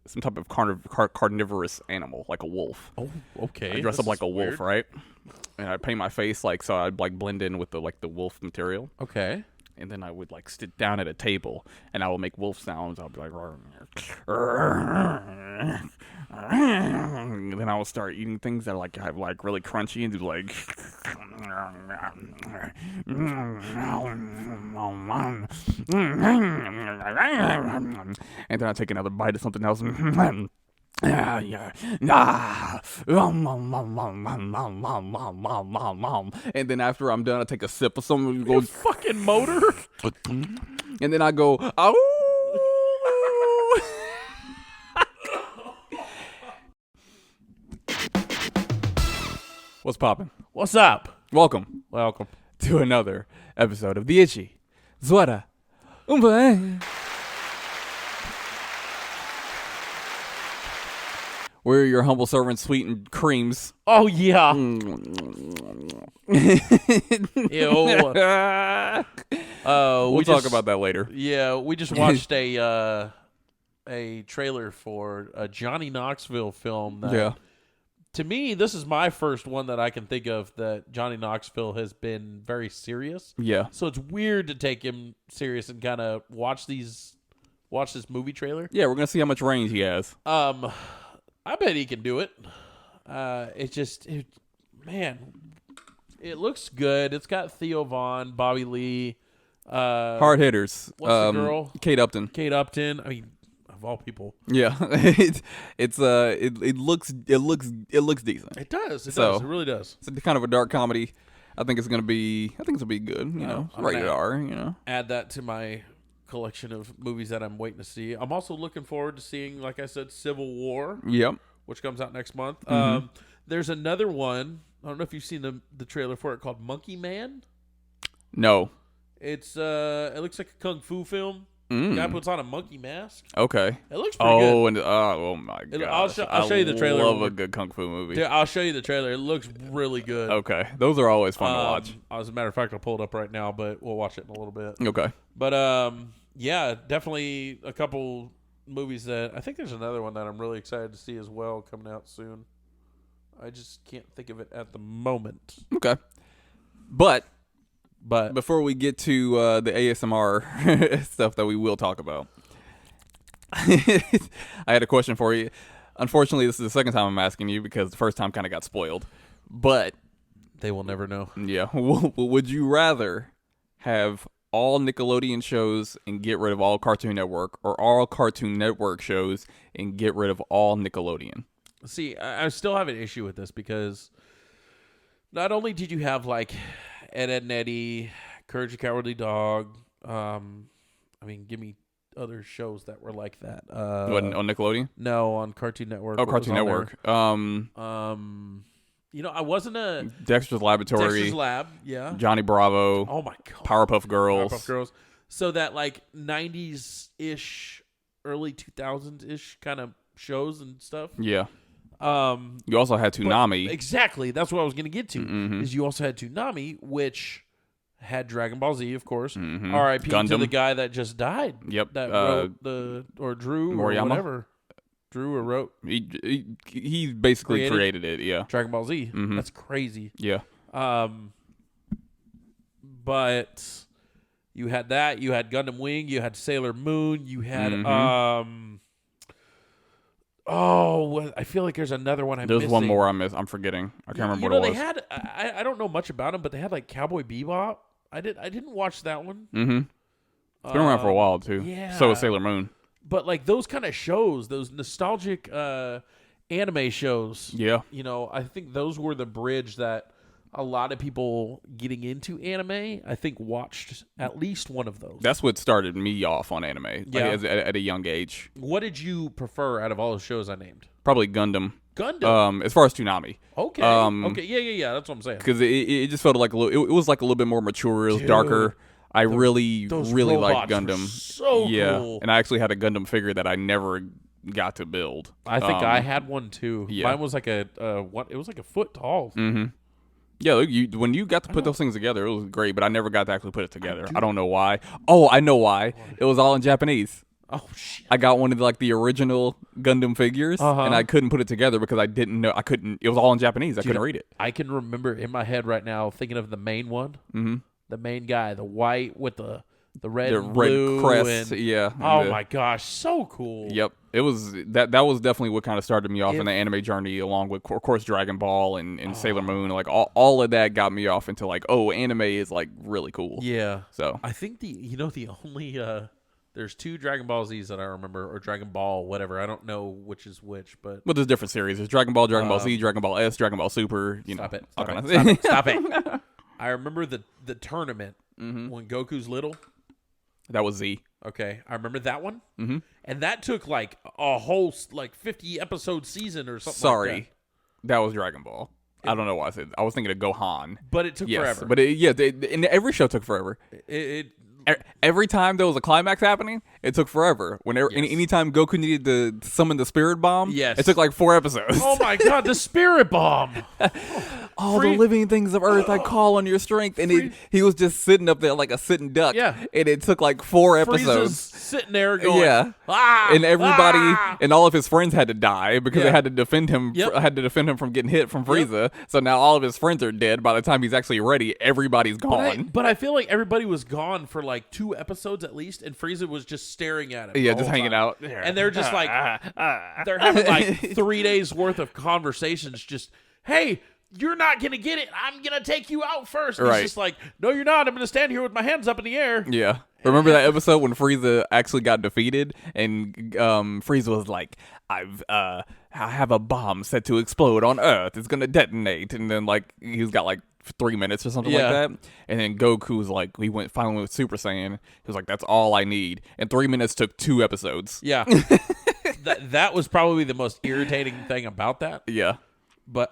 some type of carnivorous animal, like a wolf. Oh, okay. I dress up like a wolf, weird. right? And I paint my face so I'd like blend in with the wolf material. Okay. And then I would like sit down at a table and I would make wolf sounds. I'll be like, and then I will start eating things that like have like really crunchy and do like, and then I take another bite of something else. And then after I'm done, I take a sip of something. Go fucking motor. And then I go, oh. What's poppin'? What's up? Welcome Welcome. to another episode of The Itchy Zwara Umpa. We're your humble servants, sweetened creams. Oh yeah. Ew. We'll talk about that later. Yeah, we just watched a trailer for a Johnny Knoxville film. That, Yeah. To me, this is my first one that I can think of that Johnny Knoxville has been very serious. Yeah. So it's weird to take him serious and kind of watch this movie trailer. Yeah, we're going to see how much range he has. I bet he can do it. Man, it looks good. It's got Theo Vaughn, Bobby Lee, Hard hitters. what's the girl? Kate Upton. Kate Upton. I mean, of all people. Yeah. it looks decent. It does. It So- does. It really does. It's kind of a dark comedy. I think it's gonna be good. You know, I'm rated gonna- R. You know. Add that to my collection of movies that I'm waiting to see. I'm also looking forward to seeing, like I said, Civil War, Yep. which comes out next month. Mm-hmm. There's another one. I don't know if you've seen the trailer for it, called Monkey Man. No. It's it looks like a kung fu film. Guy Mm. puts on a monkey mask. Okay. It looks pretty good. Oh, and oh my god. I'll show you the trailer. I love a good kung fu movie. Dude, I'll show you the trailer. It looks really good. Okay, those are always fun to watch. As a matter of fact, I'll pull it up right now, but we'll watch it in a little bit. Okay. But yeah, definitely a couple movies that I think there's another one that I'm really excited to see as well coming out soon. I just can't think of it at the moment. Okay. But But before we get to the ASMR stuff that we will talk about, I had a question for you. Unfortunately, this is the second time I'm asking you because the first time kind of got spoiled. But they will never know. yeah, would you rather have all Nickelodeon shows and get rid of all Cartoon Network, or all Cartoon Network shows and get rid of all Nickelodeon? See, I still have an issue with this because not only did you have like Ed, Ed and Eddie, Courage the Cowardly Dog, I mean, give me other shows that were like that. What, on Nickelodeon? No, on Cartoon Network. Oh, What was Cartoon on Network. there? You know, I wasn't a Dexter's Laboratory. Dexter's Lab. Yeah. Johnny Bravo. Oh my god. Powerpuff Girls. Powerpuff Girls. So that like 90s ish, early 2000s ish kind of shows and stuff. Yeah. You also had But Toonami. exactly. That's what I was going to get to. Mhm. Is you also had Toonami, which had Dragon Ball Z, of course. Mhm. R.I.P. to Gundam. the guy that just died. Yep. That wrote or drew Moriyama? or whatever. Drew or wrote He basically created it. Yeah. Dragon Ball Z. Mhm. That's crazy. Yeah. But you had that. You had Gundam Wing. You had Sailor Moon. You had Mhm. I feel like there's another one I'm There's missing. one more I'm forgetting. I can't remember what it was. They had. I don't know much about them, but they had like Cowboy Bebop. I didn't watch that one. Mm-hmm. It's been around for a while too. yeah. So is Sailor Moon. But like those kind of shows, those nostalgic anime shows. Yeah. You know, I think those were the bridge that a lot of people getting into anime, I think, watched at least one of those. That's what started me off on anime. Like, Yeah. at a young age. What did you prefer out of all the shows I named? Probably Gundam. Gundam. As far as Toonami. Okay. Okay. Yeah. That's what I'm saying. Because it just felt like a little. It was like a little bit more mature. It was Dude, darker. I really those liked robots were Gundam. so yeah, cool. and I actually had a Gundam figure that I never got to build. I think I had one too. yeah. Mine was like a what? It was like a foot tall. Mm-hmm. Yeah, look, when you got to put those things together, it was great. But I never got to actually put it together. I don't know why. Oh, I know why. It was all in Japanese. Oh shit. I got one of the original Gundam figures, and I couldn't put it together because I didn't know. I couldn't. It was all in Japanese. I couldn't read it. I can remember in my head right now thinking of the main one, the main guy, the white with the red, The and blue, red crest, and, yeah. Oh my gosh, so cool. Yep, it was that. That was definitely what kind of started me off in the anime journey, along with, of course, Dragon Ball and Sailor Moon. Like all of that got me off into anime is really cool. Yeah. So I think the only there's 2 Dragon Ball Z's that I remember, or Dragon Ball, whatever. I don't know which is which, but there's different series. There's Dragon Ball, Dragon Ball Z, Dragon Ball S, Dragon Ball Super. Stop it. all Stop kind it. of- Stop it. Stop it. I remember the tournament when Goku's little. That was Z. Okay, I remember that one, and that took a whole 50 episode season or something. Sorry, like that was Dragon Ball. I don't know why I said. I was thinking of Gohan. but it took Yes, forever. but and every show took forever. it Every time there was a climax happening, it took forever. Whenever anytime Goku needed to summon the Spirit Bomb, Yes. it took 4 episodes. oh my god, the Spirit Bomb! All the living things of Earth, I call on your strength, and he was just sitting up there like a sitting duck. Yeah. and it took 4 Frieza's episodes. sitting there going, Yeah. ah, And everybody ah! and all of his friends had to die because they Yeah. had to defend him. Yep. Had to defend him from getting hit from Frieza. So now all of his friends are dead. By the time he's actually ready, everybody's gone. But I feel like everybody was gone for 2 episodes at least, and Frieza was just staring at him. Yeah, the just whole hanging time. out. And they're just they're having 3 days worth of conversations. Just, hey, you're not gonna get it. I'm gonna take you out first. And Right. He's just no, you're not. I'm gonna stand here with my hands up in the air. Yeah. Remember that episode when Frieza actually got defeated and Frieza was like, I have a bomb set to explode on Earth. It's going to detonate. And then he's got 3 minutes or something like Yeah. that. And then Goku's finally went with Super Saiyan. He was like, that's all I need. And 3 minutes took 2 episodes. Yeah. that was probably the most irritating thing about that. Yeah. But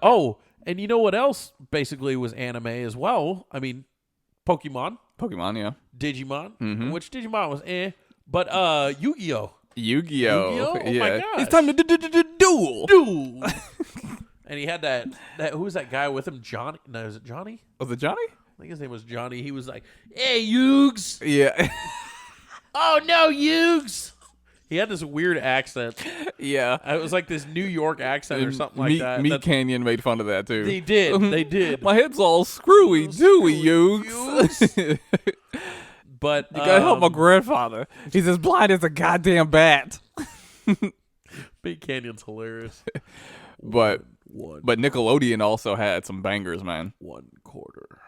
and you know what else basically was anime as well? I mean, Pokemon, Pokemon, yeah. Digimon, which Digimon was but Yu-Gi-Oh! Yu-Gi-Oh! Yu-Gi-Oh? Oh yeah. my gosh. It's time to duel. Dude. And he had that who was that guy with him? Johnny? No, is it Johnny? Was it Johnny? I think his name was Johnny. He was like, "Hey, Yugs! Yeah. Oh no, Yugs!" He had this weird accent. yeah. It was like this New York accent or something like that. Meat That's- Canyon made fun of that too. They did. They did. My head's all screwy, dooey, Yugs. But You gotta help my grandfather. He's as blind as a goddamn bat. Big Canyon's hilarious. But One Nickelodeon also had some bangers, man. quarter.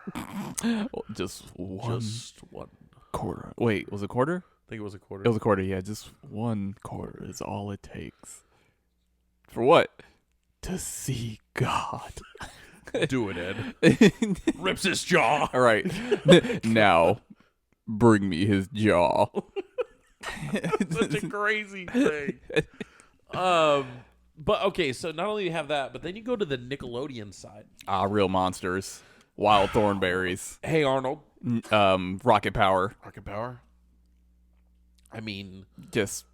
Just one Just one. quarter. Wait, was it quarter? I think it was a quarter. It was a quarter, yeah. Just 1 quarter is all it takes. For what? To see God. Do it, Ed. Rips his jaw. All right. Now, bring me his jaw. Such a crazy thing. But okay, so not only do you have that, but then you go to the Nickelodeon side. Real monsters. Wild Thornberries. Hey Arnold. Rocket Power. Rocket Power. I mean, Just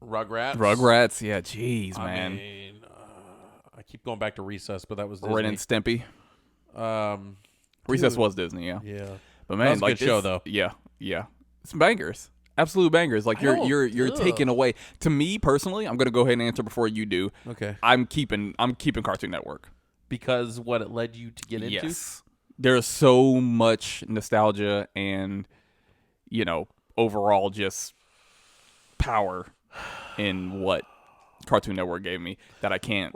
Rugrats. Rugrats. Yeah, jeez, I man. mean, I keep going back to Recess, but that was Disney. Ren and Stimpy. Recess Dude. was Disney, yeah. Yeah. But man, was a good show, this- though. Yeah. Some bangers. Absolute bangers. You're ugh. taking away. To me personally, I'm gonna go ahead and answer before you do. Okay. I'm keeping Cartoon Network. Because what it led you to get into? Yes. There's so much nostalgia and overall just power in what Cartoon Network gave me that I can't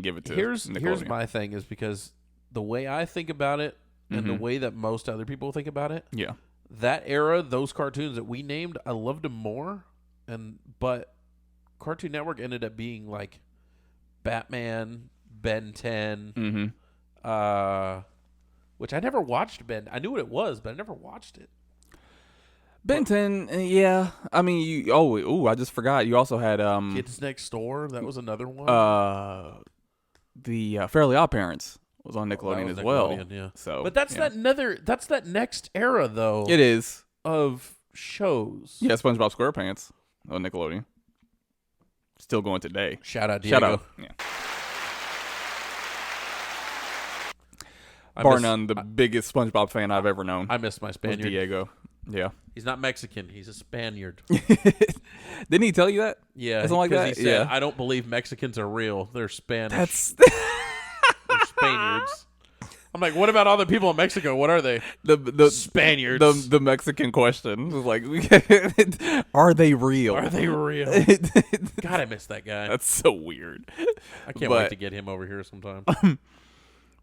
give it to Here's Nickelodeon. my thing is because the way I think about it and the way that most other people think about it, Yeah. that era, those cartoons that we named, I loved them more. But Cartoon Network ended up being like Batman, Ben 10, which I never watched. I knew what it was, but I never watched it. Ben 10, yeah. I mean, I just forgot. You also had Kids Next Door, that was another one. the Fairly Odd Parents was on That Nickelodeon was as well. Nickelodeon, yeah. So, But that's that next era though It is. of shows. Yeah, SpongeBob SquarePants on Nickelodeon. Still going today. Shout out Diego. Shout out. Yeah. I Bar miss- none, the biggest SpongeBob fan I've ever known I miss my was Spaniard. Diego. Yeah. He's not Mexican. He's a Spaniard. Didn't he tell you that? Yeah, Something like 'cause that? He said, Yeah. I don't believe Mexicans are real. They're Spanish. That's They're Spaniards. I'm like, what about all the people in Mexico? What are they? the Spaniards. the Mexican question. It's like, are they real? Are they real? God, I miss that guy. That's so weird. I can't but- wait to get him over here sometime.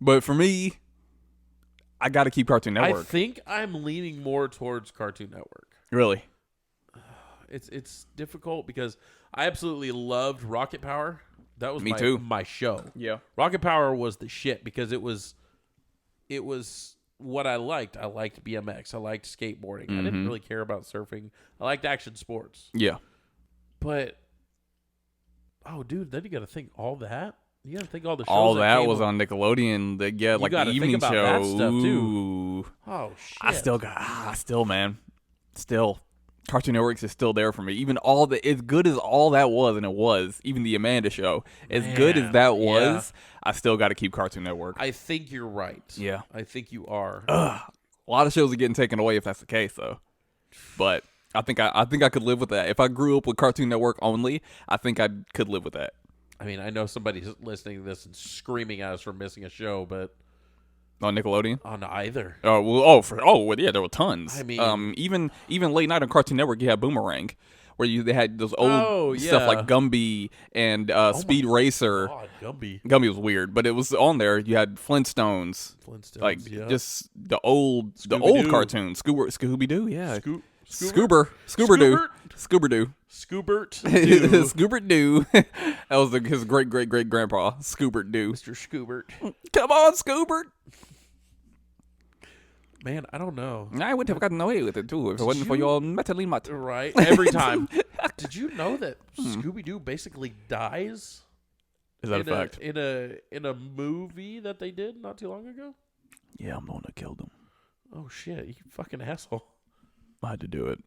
But for me, I got to keep Cartoon I Network. think I'm leaning more towards Cartoon Network. Really? It's difficult because I absolutely loved Rocket Power. That was Me too. my show. Yeah. Rocket Power was the shit because it was what I liked. I liked BMX. I liked skateboarding. I didn't really care about surfing. I liked action sports. Yeah. But oh, dude, then you got to think all that. You got to think all the shows. All that came was on Nickelodeon. Like gotta the think evening about show. that stuff, too. Ooh. Oh shit! Man. Still. Cartoon Network is still there for me. Even as good as all that was, and it was, even the Amanda Show, as good as that was, I still got to keep Cartoon Network. I think you're right. Yeah. I think you are. A lot of shows are getting taken away if that's the case, though. But I think I could live with that. If I grew up with Cartoon Network only, I think I could live with that. I mean, I know somebody's listening to this and screaming at us for missing a show, but On Nickelodeon? on either. Oh well, yeah, there were tons. I mean- even late night on Cartoon Network, you had Boomerang, where they had those old stuff yeah. like Gumby and Speed Racer. God, Gumby. Gumby was weird, but it was on there. You had Flintstones, Flintstones, like yeah. just the old Scooby-Doo. cartoons. Scooby Doo, yeah. Scoober. Scoober Doo. Scoobert. Doo. Scoobert Doo. That was his great grandpa, Scoobert Doo. Mr. Scoobert. Come on, Scoobert. Man, I don't know. I would have gotten away with it too if it wasn't for your metalline mutt. Right? Every time. Did you know that Scooby-Doo basically dies? Is that a fact? In a movie that they did not too long ago? Yeah, I'm the one that killed him. Oh, shit. You fucking asshole. I had to do it.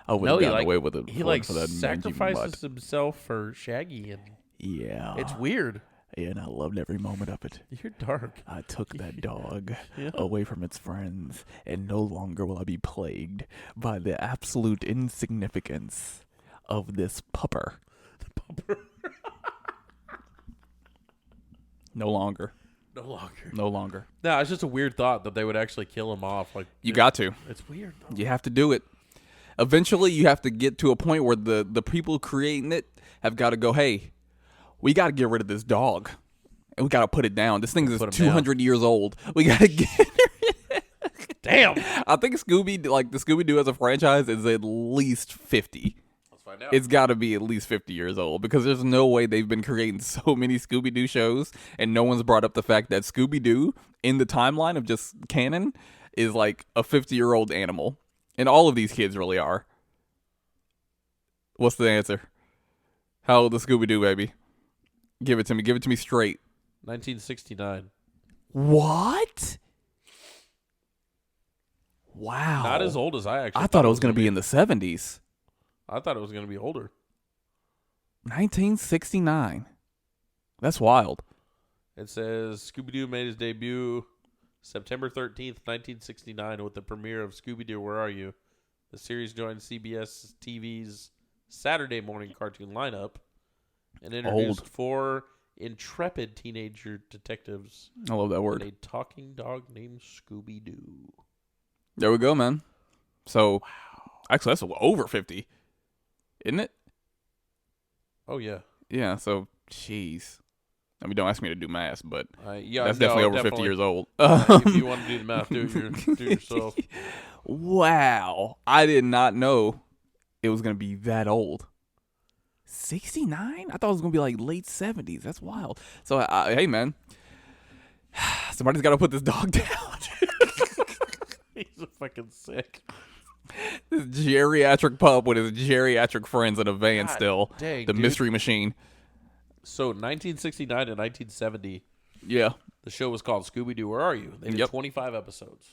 I would have gotten away with it. He for that sacrifices himself for Shaggy, and Yeah. it's weird. Yeah, and I loved every moment of it. You're dark. I took that dog Yeah. away from its friends, and no longer will I be plagued by the absolute insignificance of this pupper. No longer. No longer. No longer. No, it's just a weird thought that they would actually kill him off. Like You got to. It's weird. Though. You have to do it. Eventually, you have to get to a point where the people creating it have got to go, hey, we got to get rid of this dog. And we got to put it down. This thing is Put him 200 years old. We got to get Damn. I think the Scooby-Doo as a franchise is at least 50. Let's find out. It's got to be at least 50 years old because there's no way they've been creating so many Scooby-Doo shows and no one's brought up the fact that Scooby-Doo in the timeline of just canon is like a 50-year-old animal. And all of these kids really are. What's the answer? How old is Scooby-Doo, baby? Give it to me. Give it to me straight. 1969. What? Wow. Not as old as I actually. I thought it was going to be in the 70s. I thought it was going to be older. 1969. That's wild. It says Scooby-Doo made his debut September 13th, 1969 with the premiere of Scooby-Doo, Where Are You? The series joined CBS TV's Saturday morning cartoon lineup and introduced 4 intrepid teenager detectives I love that and word. a talking dog named Scooby-Doo. There we go, man. So, actually, that's over 50, isn't it? Oh, yeah. Yeah, so, jeez. I mean, don't ask me to do math, but Yeah, that's no, definitely over 50 years old. If you want to do the math, do it yourself. Wow. I did not know it was going to be that old. 69? I thought it was going to be like late 70s. That's wild. So, hey, man. Somebody's got to put this dog down. He's a fucking sick. This geriatric pup with his geriatric friends in a van God still. dang, the dude. Mystery Machine. So 1969 to 1970, Yeah. the show was called Scooby-Doo, Where Are You? They did Yep. 25 episodes.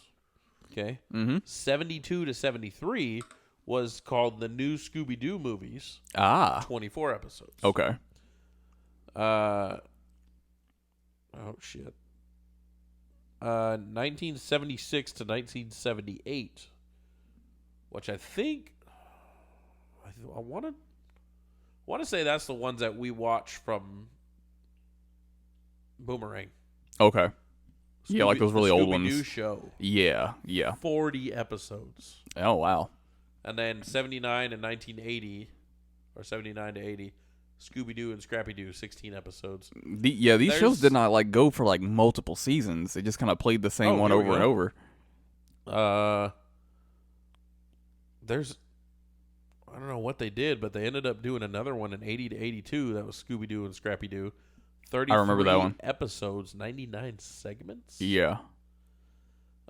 Okay. Mm-hmm. 72 to 73 was called the New Scooby-Doo Movies, Ah. 24 episodes. Okay. Oh, shit. 1976 to 1978 which I think I want to say that's the ones that we watch from Boomerang. Okay. Yeah, like those really old ones. Scooby-Doo show. Yeah. 40 episodes. Oh, wow. And then 79 and 1980, or 79 to 80, Scooby-Doo and Scrappy-Doo, 16 episodes. These shows did not like go for like multiple seasons. They just kind of played the same one over and over. There's, I don't know what they did, but they ended up doing another one in 80 to 82. That was Scooby-Doo and Scrappy-Doo. 33 I remember that one. episodes, 99 segments. Yeah.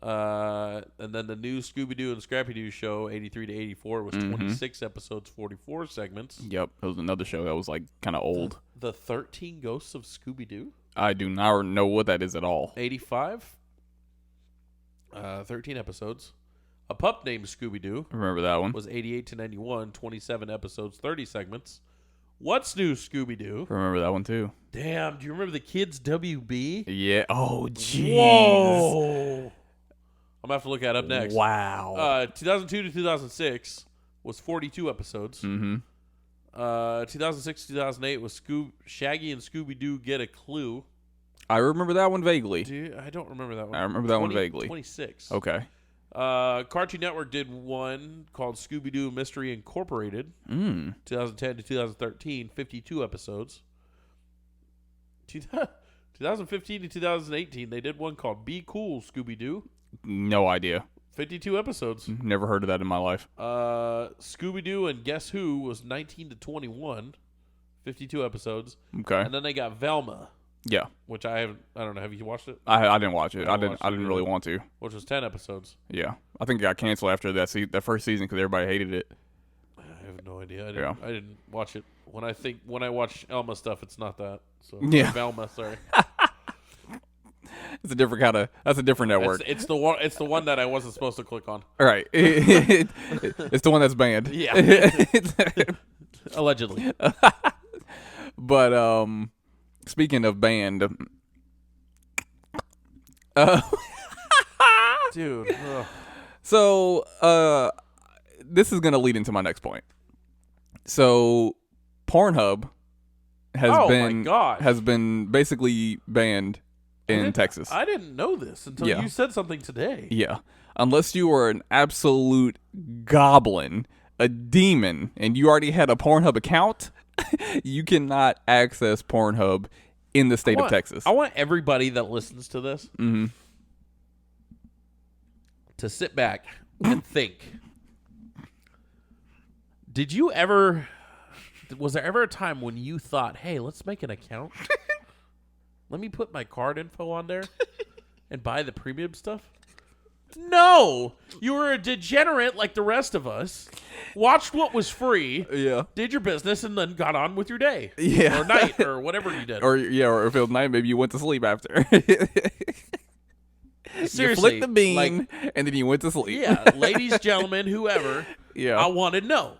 And then the new Scooby-Doo and Scrappy-Doo show, 83 to 84, was 26 episodes, 44 segments. Yep. It was another show that was like kind of old. The 13 Ghosts of Scooby-Doo. I do not know what that is at all. 85. 13 episodes. A Pup Named Scooby-Doo Remember that one? was 88 to 91, 27 episodes, 30 segments. What's New Scooby-Doo? Remember that one too. Damn, do you remember the Kids WB? Yeah. Oh, jeez. Whoa. I'm going to have to look that up next. Wow. 2002 to 2006 was 42 episodes. 2006 to 2008 was Shaggy and Scooby-Doo Get a Clue. I remember that one vaguely. Dude, I don't remember that one. I remember that one vaguely. 26. Okay. Cartoon Network did one called Scooby-Doo Mystery Incorporated. 2010 to 2013, 52 episodes. 2015 to 2018, they did one called Be Cool Scooby-Doo. No idea. 52 episodes. Never heard of that in my life. Scooby-Doo and Guess Who was 19 to 21, 52 episodes. Okay. And then they got Velma. Yeah. Which I don't know. Have you watched it? I didn't watch it. I watched didn't it really either. want to. Which was 10 episodes. Yeah. I think it got canceled after that first season because everybody hated it. I have no idea. I didn't watch it. When I watch Elma stuff, it's not that. So Yeah. Velma, sorry. It's a different kind of. That's a different network. It's the one. It's the one that I wasn't supposed to click on. All right. It's the one that's banned. Yeah. Allegedly. But speaking of banned, Dude. Ugh. so this is gonna lead into my next point. So Pornhub has been basically banned in Texas. I didn't know this until you said something today. Yeah. Unless you were an absolute goblin, a demon, and you already had a Pornhub account, you cannot access Pornhub in the state of Texas. I want everybody that listens to this to sit back and think. Was there ever a time when you thought, hey, let's make an account? Let me put my card info on there and buy the premium stuff? No! You were a degenerate like the rest of us. Watched what was free. Yeah. Did your business and then got on with your day. Yeah. Or night or whatever you did. Or if it was night, maybe you went to sleep after. Seriously. You flicked the bean, and then you went to sleep. Yeah, ladies, gentlemen, whoever. Yeah. I want to know.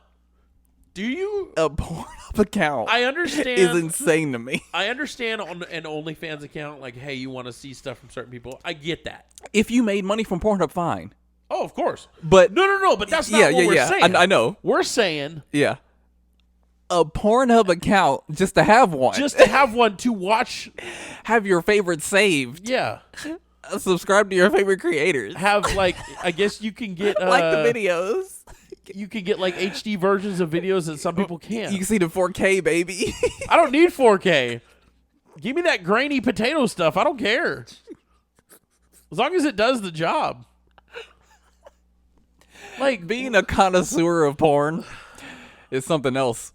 Do you... A Pornhub account I understand... is insane to me. I understand on an OnlyFans account, like, hey, you want to see stuff from certain people. I get that. If you made money from Pornhub, fine. Oh, of course. But No, but that's not what we're saying. I know. We're saying... Yeah. A Pornhub account just to have one. Just to have one to watch. Have your favorites saved. Yeah. Subscribe to your favorite creators. Have, like, I guess you can get... like the videos. You can get, like, HD versions of videos that some people can't. You can see the 4K, baby. I don't need 4K. Give me that grainy potato stuff. I don't care. As long as it does the job. Like, being a connoisseur of porn is something else.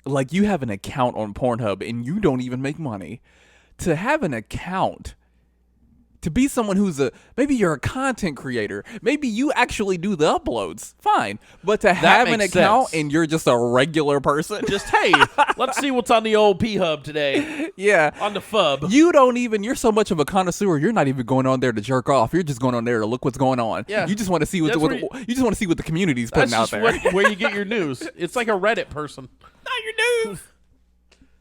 Like, you have an account on Pornhub and you don't even make money. To have an account, to be someone who's maybe you're a content creator, maybe you actually do the uploads, fine. But to have an account and you're just a regular person, just, hey, let's see what's on the old P-Hub today. Yeah. On the FUB. You're so much of a connoisseur, you're not even going on there to jerk off. You're just going on there to look what's going on. Yeah. You just want to see what you just want to see what the community's putting out there. Where you get your news. It's like a Reddit person. Not your news.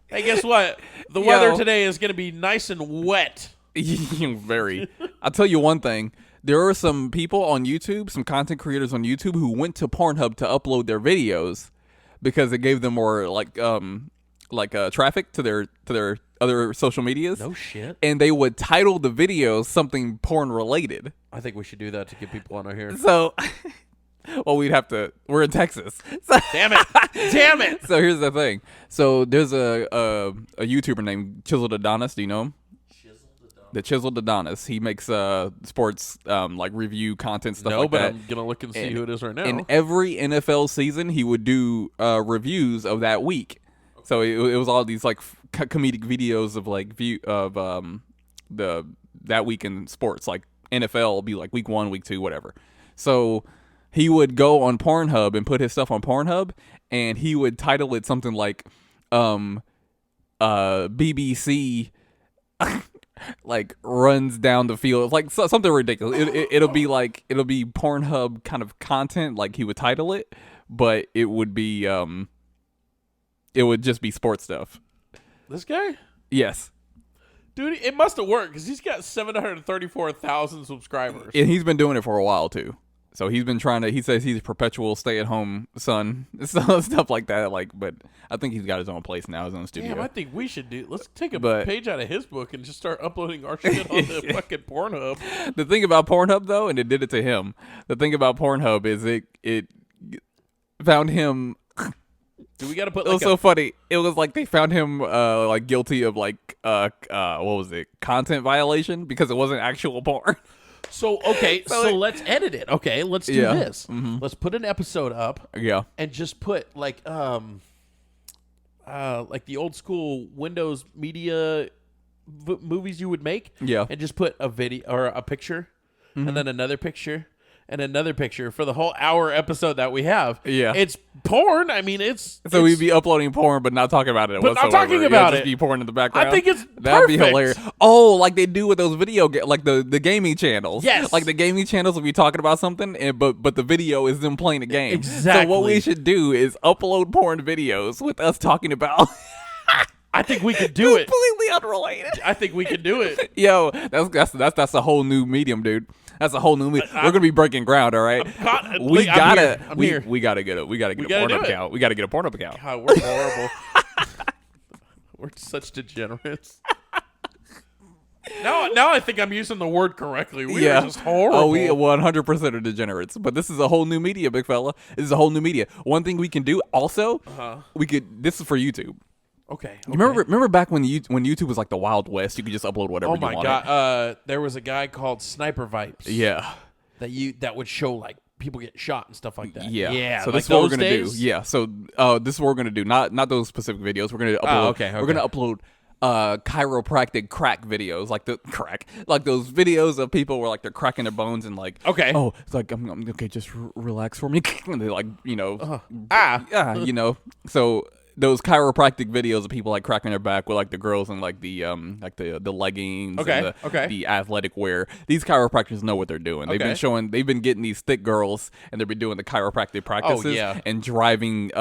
Hey, guess what? The weather today is going to be nice and wet. Very. I'll tell you one thing. there are some people on YouTube, some content creators on YouTube who went to Pornhub to upload their videos because it gave them more traffic to their other social medias. No shit. And they would title the videos something porn related. I think we should do that to get people on our here. So, well, we're in Texas. So, Damn it. Damn it. so here's the thing. So there's a YouTuber named Chiseled Adonis. Do you know him? The Chiseled Adonis. He makes sports like review content stuff No, like but that. I'm gonna look and see who it is right now. In every NFL season, he would do reviews of that week. So it was all these like comedic videos of like that week in sports. Like NFL will be like week 1, week 2, whatever. So he would go on Pornhub and put his stuff on Pornhub, and he would title it something like BBC like runs down the field, like something ridiculous. It'll be Pornhub kind of content, like he would title it, but it would just be sports stuff. This guy? Yes. Dude, it must have worked because he's got 734,000 subscribers. And he's been doing it for a while too. So he's been he says he's a perpetual stay-at-home son, stuff like that. Like, but I think he's got his own place now, his own studio. Damn, I think we should let's take a page out of his book and just start uploading our shit on the fucking Pornhub. The thing about Pornhub, though, and it did it to him, the thing about Pornhub is it found him... Do we got to put It was so funny. It was like they found him like guilty of like what was it? Content violation because it wasn't actual porn. So let's edit it. Okay, let's do this. Mm-hmm. Let's put an episode up. Yeah. And just put like the old school Windows Media movies you would make. Yeah. And just put a video or a picture, and then another picture. And another picture for the whole hour episode that we have. Yeah. It's porn. I mean, So we'd be uploading porn, but not talking about it But not whatsoever. talking about Just it. be porn in the background. I think it's That'd be perfect. hilarious. Oh, like they do with those like the gaming channels. Yes. Like the gaming channels will be talking about something, but the video is them playing a game. Exactly. So what we should do is upload porn videos with us talking about... I think we could do it. Completely unrelated. I think we could do it. Yo, that's a whole new medium, dude. That's a whole new medium. We're gonna be breaking ground, all right? We gotta get a Pornhub account. We gotta get a Pornhub account. God, we're horrible. We're such degenerates. Now I think I'm using the word correctly. We are just horrible. Oh, we 100% are degenerates. But this is a whole new media, big fella. This is a whole new media. One thing we can do also, this is for YouTube. Okay. Remember back when YouTube was like the Wild West, you could just upload whatever you wanted. Oh my god. There was a guy called Sniper Vipes. Yeah. That would show like people get shot and stuff like that. Yeah. Yeah. So like this is what we're those gonna days? do. Yeah. So this is what we're gonna do. Not those specific videos. We're gonna upload. Okay. We're gonna upload chiropractic crack videos, like those videos of people where like they're cracking their bones and like, okay, oh, it's like I'm okay, just relax for me. And they like, so those chiropractic videos of people like cracking their back with like the girls and like the leggings, and the athletic wear. These chiropractors know what they're doing. They've been getting these thick girls and they've been doing the chiropractic practices and driving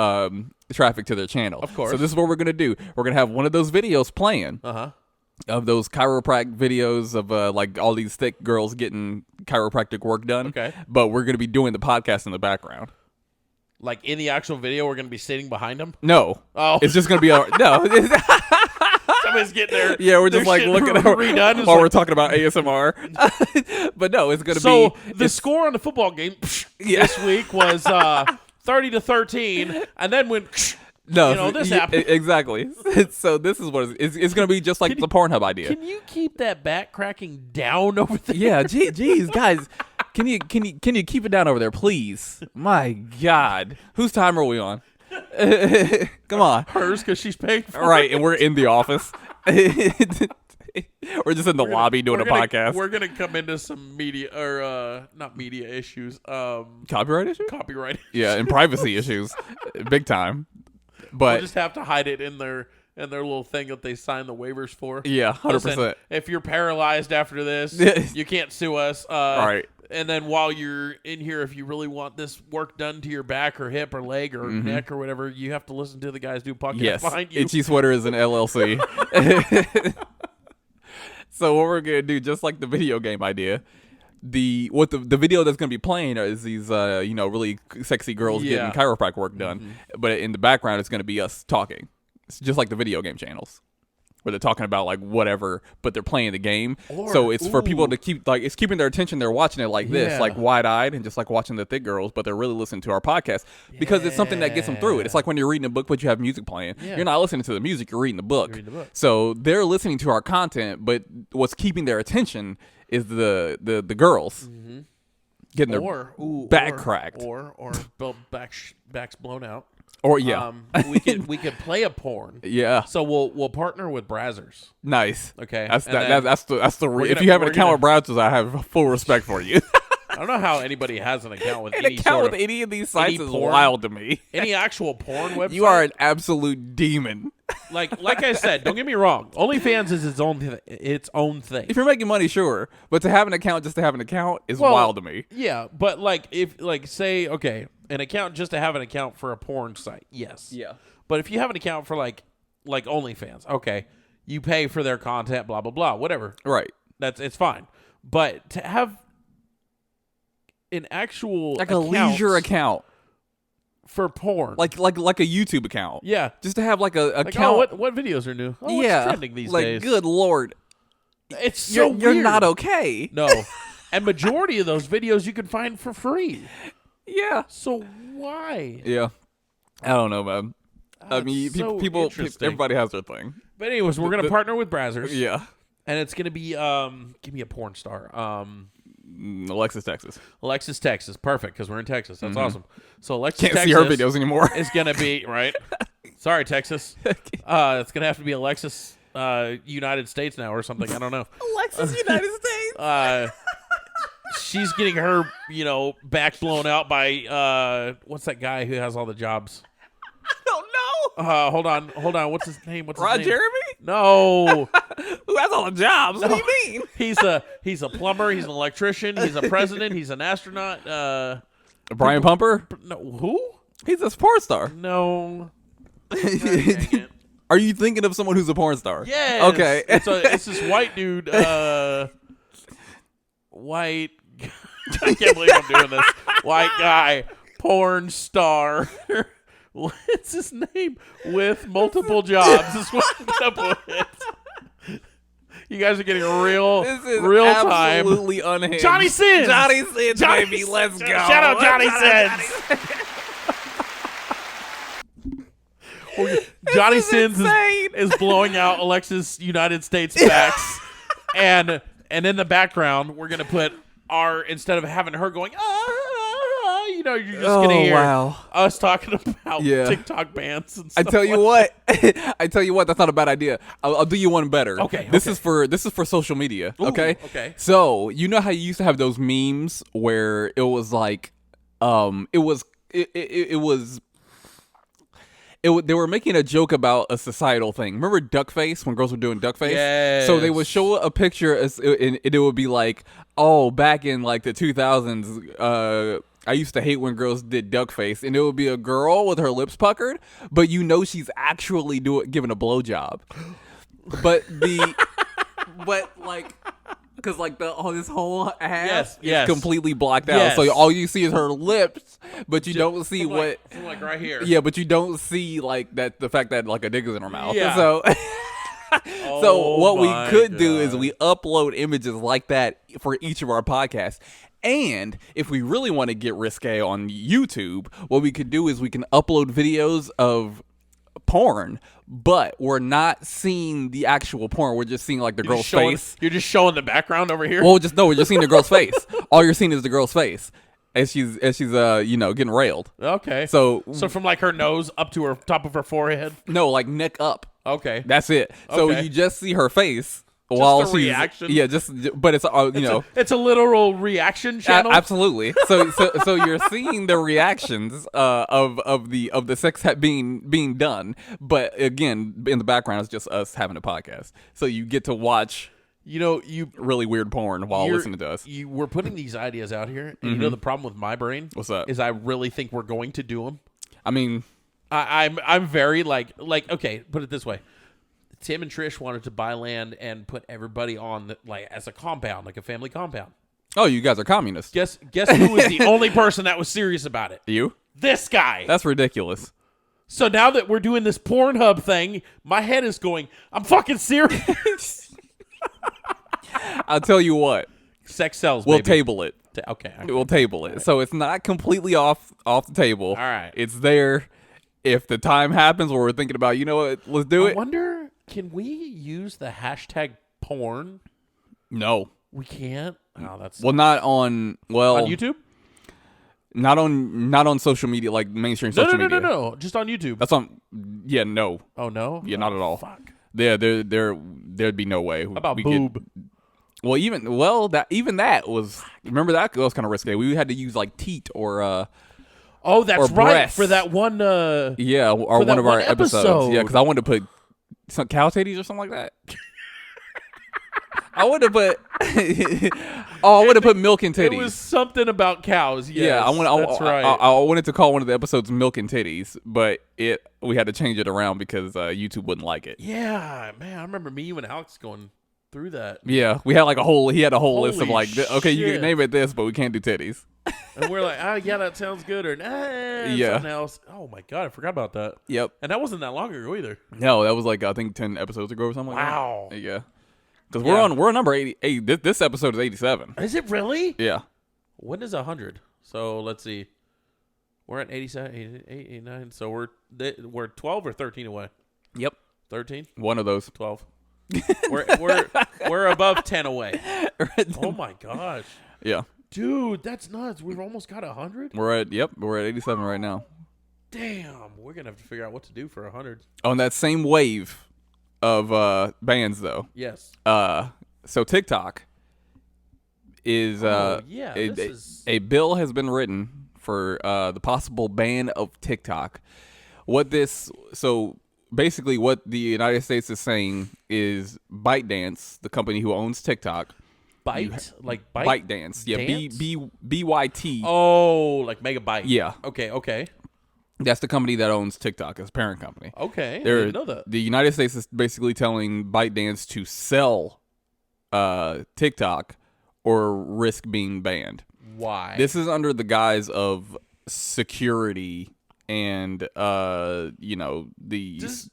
traffic to their channel. Of course. So this is what we're gonna do. We're gonna have one of those videos playing. Of those chiropractic videos of like all these thick girls getting chiropractic work done. Okay. But we're gonna be doing the podcast in the background. Like in the actual video, we're going to be sitting behind them? No. Oh. It's just going to be no. Somebody's getting there. Yeah, we're just like looking at redone while we're talking about ASMR. But no, it's going to be. So the score on the football game this week was 30-13, and then when this happened. Exactly. So this is what it's going to be, just like the Pornhub idea. Can you keep that back cracking down over there? Yeah, geez, guys. Can you keep it down over there, please? My God, whose time are we on? Come on, hers, because she's paying for right, it. and we're in the office. We're just in the lobby doing a podcast. We're gonna come into some media or not media issues. Copyright issues? Copyright issues. Yeah, and privacy issues, big time. But we'll just have to hide it in their little thing that they sign the waivers for. Yeah, 100%. If you're paralyzed after this, you can't sue us. All right. And then while you're in here, if you really want this work done to your back or hip or leg or neck or whatever, you have to listen to the guys do podcasts behind you. Itchy Sweater is an LLC. So what we're going to do, just like the video game idea, the video that's going to be playing is these really sexy girls Yeah. getting chiropractic work done, but in the background it's going to be us talking. It's just like the video game channels where they're talking about like whatever, but they're playing the game. So it's for people to keep it's keeping their attention. They're watching it like this, like wide-eyed and just like watching the thick girls, but they're really listening to our podcast because it's something that gets them through it. It's like when you're reading a book but you have music playing. Yeah. You're not listening to the music, you're reading the book. You're reading the book. So they're listening to our content, but what's keeping their attention is the girls getting their back cracked. Or backs blown out. Or yeah. We could play a porn. Yeah. So we'll partner with Brazzers. Nice. Okay. That's And then that's the if gonna- you have an we're account with Browsers, I have full respect for you. I don't know how anybody has an account with An any account sort with of, any of these sites any is porn? wild to me. any actual porn website. You are an absolute demon. like I said. Don't get me wrong. OnlyFans is its own thing. If you're making money, sure, but to have an account just to have an account is Well, wild to me. Yeah, but like if say an account just to have an account for a porn site, yes. Yeah. But if you have an account for like OnlyFans, okay, you pay for their content, blah blah blah, whatever. Right. It's fine. But to have an actual Like a leisure account, for porn, like a YouTube account. yeah, Just to have like a like account. what videos are new? Oh, yeah. what's trending these like days? good lord, It's so you're weird. not okay. No, and majority of those videos you can find for free. Yeah. So why? Yeah. I don't know, man. I mean, That's so people, interesting. everybody has their thing. But anyways, we're gonna partner with Brazzers. Yeah. And it's gonna be give me a porn star. Alexis, Texas. Alexis, Texas. Perfect, because we're in Texas. That's awesome. So Alexis, Can't Texas see her videos anymore. is gonna be right. Sorry, Texas. It's gonna have to be Alexis, United States now or something. I don't know. Alexis, United States. She's getting her, back blown out by what's that guy who has all the jobs? I don't know. Hold on. What's his name? Rod Jeremy? No. Who has all the jobs? What do you mean? He's a plumber. He's an electrician. He's a president. He's an astronaut. Brian Pumper? No, who? He's a porn star. No. Dang it. Are you thinking of someone who's a porn star? Yes. Okay. It's this white dude. White. I can't believe I'm doing this. White guy, porn star. What's his name? With multiple jobs is what I'm up with. You guys are getting real time. Absolutely unhinged. Johnny Sins. Johnny Sins, baby. Let's go. Shout out Johnny Sins. Johnny Sins is blowing out Alexis United States backs, and in the background we're gonna put instead of having her going you're just gonna hear us talking about TikTok bans and stuff. I tell you what, that's not a bad idea. I'll do you one better. Okay. This is for social media. Ooh, okay. okay. So you know how you used to have those memes where it was like, they were making a joke about a societal thing. Remember Duckface, when girls were doing Duckface? Yes. So they would show a picture, and it would be like, oh, back in like the 2000s, I used to hate when girls did Duckface, and it would be a girl with her lips puckered, but she's actually giving a blowjob. But because like this whole ass Yes. is completely blocked out, Yes. so all you see is her lips, but you don't see from like right here. Yeah, but you don't see like that the fact that like a dick is in her mouth. Yeah. So so what we my could do God. is we upload images like that for each of our podcasts. And if we really want to get risque on YouTube, what we could do is we can upload videos of porn, but we're not seeing the actual porn. We're just seeing like the girl's face. You're just showing the background over here. Well, we're just seeing the girl's face. All you're seeing is the girl's face as she's getting railed. Okay. So from like her nose up to her top of her forehead. no, like neck up. Okay. That's it. So Okay. you just see her face while a she's reaction? Yeah, but it's It's a literal reaction channel. absolutely. So you're seeing the reactions of the sex being done, but again, in the background it's just us having a podcast. So you get to watch you really weird porn while listening to us. We're putting these ideas out here, and the problem with my brain. What's that? Is I really think we're going to do them. I mean, I'm very like okay, put it this way. Tim and Trish wanted to buy land and put everybody on as a compound, like a family compound. Oh, you guys are communists. Guess who was the only person that was serious about it? You? This guy. That's ridiculous. So now that we're doing this Pornhub thing, my head is going, I'm fucking serious. I'll tell you what. Sex sells, We'll baby. table it. Okay. We'll table it. So it's not completely off the table. All right. It's there. If the time happens where we're thinking about, you know what, let's do I it. wonder, can we use the hashtag porn? No. We can't? Oh, that's Well, not on on YouTube? Not on social media, like mainstream social media. No. Just on YouTube. That's on. Yeah, no. Oh, no? Yeah, not at all. Fuck. Yeah, there'd be no way. How about we boob? Could, that was. Remember that was kind of risky. We had to use like teat or Oh, that's or right. breasts. For that one. yeah, or for that one of our one episodes. episode. Yeah, because I wanted to put some cow titties or something like that. I would have put. I would have put milk and titties. It was something about cows. Yes, Yeah, that's right. I wanted to call one of the episodes "Milk and Titties," but we had to change it around because YouTube wouldn't like it. Yeah, man, I remember me, you, and Alex going through that, Yeah, we had like he had a whole list of Holy like, okay, you shit. can name it this, but we can't do titties. and we're like, oh yeah, that sounds good, or Yeah. something else. Oh my god, I forgot about that. Yep. And that wasn't that long ago either. No, that was like I think 10 episodes ago or something. Wow. Like that. Yeah. Because Yeah. we're on number 88. This episode is 87. Is it really? Yeah. When is 100? So let's see. We're at 87, 88, 89. So we're 12 or 13 away. Yep. 13, One of those. 12. we're above 10 away. Oh my gosh, Yeah. dude, that's nuts. We've almost got 100. We're at 87 right now. Damn, we're gonna have to figure out what to do for 100. On that same wave of bands though. Yes. So TikTok is yeah. a bill has been written for the possible ban of TikTok. Basically what the United States is saying is ByteDance, the company who owns TikTok, Byte, like Byte. ByteDance, yeah, Dance? BYT, Oh, like Megabyte. yeah, Okay. that's the company that owns TikTok as parent company. Okay. I They're- didn't know that. The United States is basically telling ByteDance to sell TikTok or risk being banned. Why? This is under the guise of security and the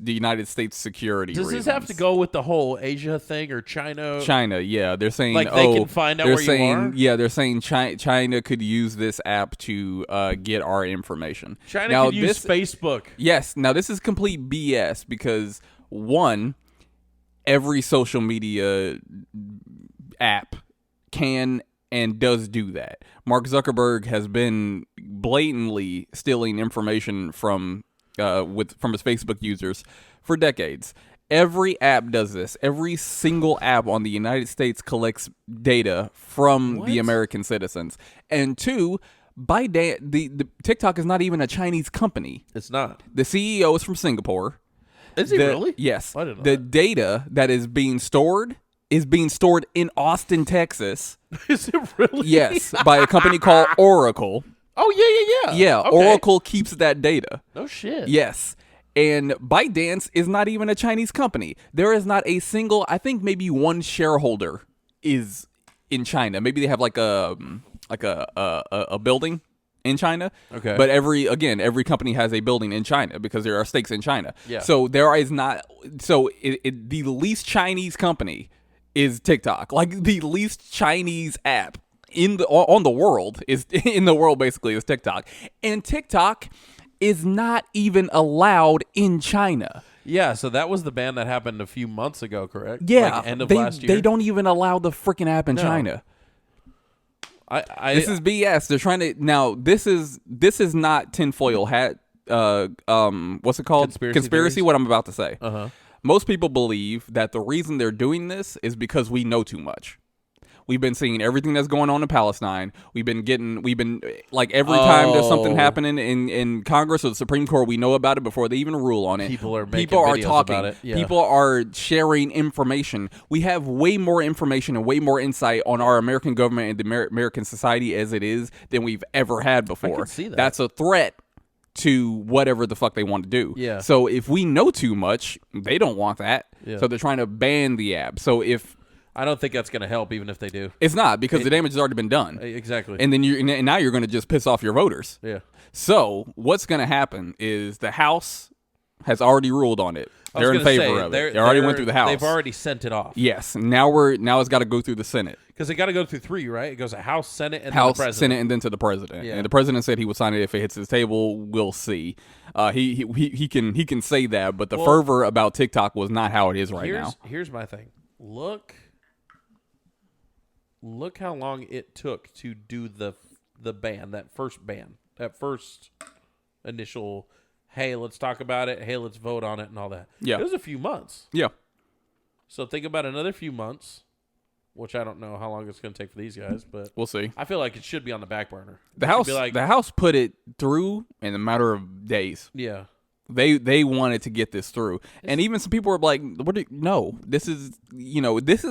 United States security. Does this have to reasons. go with the whole Asia thing or China? China, yeah, they're saying Like they can find out they're where you saying, are? Yeah, they're saying China could use this app to get our information. China now, could use Facebook. Yes, now this is complete BS because one, every social media app can and does do that. Mark Zuckerberg has been blatantly stealing information from his Facebook users for decades. Every app does this. Every single app on the United States collects data from the What? American citizens. And two, the TikTok is not even a Chinese company. It's not. The CEO is from Singapore. Is he really? Yes. I didn't know the that. data that is being stored in Austin, Texas. Is it really? Yes, by a company called Oracle. Oh yeah. Yeah, Okay. Oracle keeps that data. No shit. Yes. And ByteDance is not even a Chinese company. There is not a single, I think maybe one shareholder is in China. Maybe they have like a building in China. Okay. But every company has a building in China because there are stakes in China. Yeah. So there is not, the least Chinese company is TikTok. Like the least Chinese app on the world is basically is TikTok. And TikTok is not even allowed in China. Yeah. So that was the ban that happened a few months ago, correct? Yeah, Like end of they, last year. they don't even allow the freaking app in China. This is BS. They're trying to now. This is not tinfoil hat. What's it called? Conspiracy theories? What I'm about to say. Uh-huh. Most people believe that the reason they're doing this is because we know too much. We've been seeing everything that's going on in Palestine. We've been like every time there's something happening in Congress or the Supreme Court, we know about it before they even rule on it. People are making videos talking about it. Yeah. People are sharing information. We have way more information and way more insight on our American government and the American society as it is than we've ever had before. see that. That's a threat to whatever the fuck they want to do. Yeah. So if we know too much, they don't want that. Yeah. So they're trying to ban the app. So if I don't think that's going to help, even if they do. It's not, because the damage has already been done. Exactly. And then and now you're going to just piss off your voters. Yeah. So what's going to happen is the House has already ruled on it. They're in favor of it. They already went through the House. They've already sent it off. Yes. Now it's got to go through the Senate. Because it got to go through 3, right? It goes to House, Senate, and House, then the president. Senate, and then to the president. Yeah. And the president said he would sign it if it hits his table. We'll see. He can say that, but the fervor about TikTok was not how it is right now. Here's my thing. Look how long it took to do the ban, that first initial. Hey, let's talk about it. Hey, let's vote on it, and all that. Yeah, it was a few months. Yeah. So think about another few months, which I don't know how long it's going to take for these guys, but we'll see. I feel like it should be on the back burner. The House put it through in a matter of days. Yeah. They wanted to get this through, and even some people were like, no, this is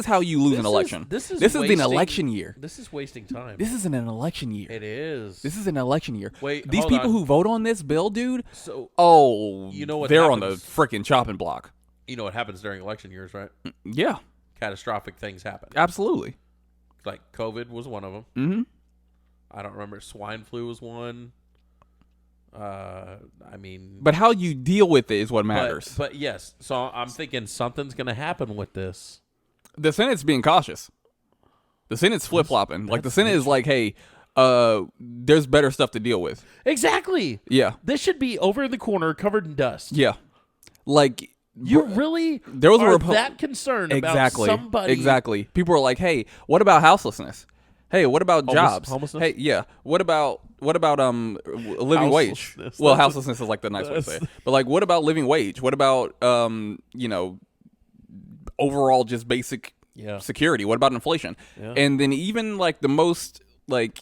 how you lose an election. This is an election year. This is wasting time. This isn't an election year. It is. This is an election year. Wait, these people who vote on this bill, dude. So you know what they're happens, on the freaking chopping block. You know what happens during election years, right? Yeah, catastrophic things happen. Absolutely. Like COVID was one of them. Mm-hmm. I don't remember. Swine flu was one. But how you deal with it is what matters. But yes, so I'm thinking something's going to happen with this. The Senate's being cautious. The Senate's flip-flopping. Like, the Senate is like, hey, there's better stuff to deal with. Exactly. Yeah. This should be over in the corner, covered in dust. Yeah. Like, you really that concerned about somebody. Exactly. People are like, hey, what about houselessness? Hey, what about jobs? Homelessness? Hey, yeah. What about living wage? Well, houselessness is like the nice way to say it. But like, what about living wage? What about overall just basic security? What about inflation? Yeah. And then even like the most like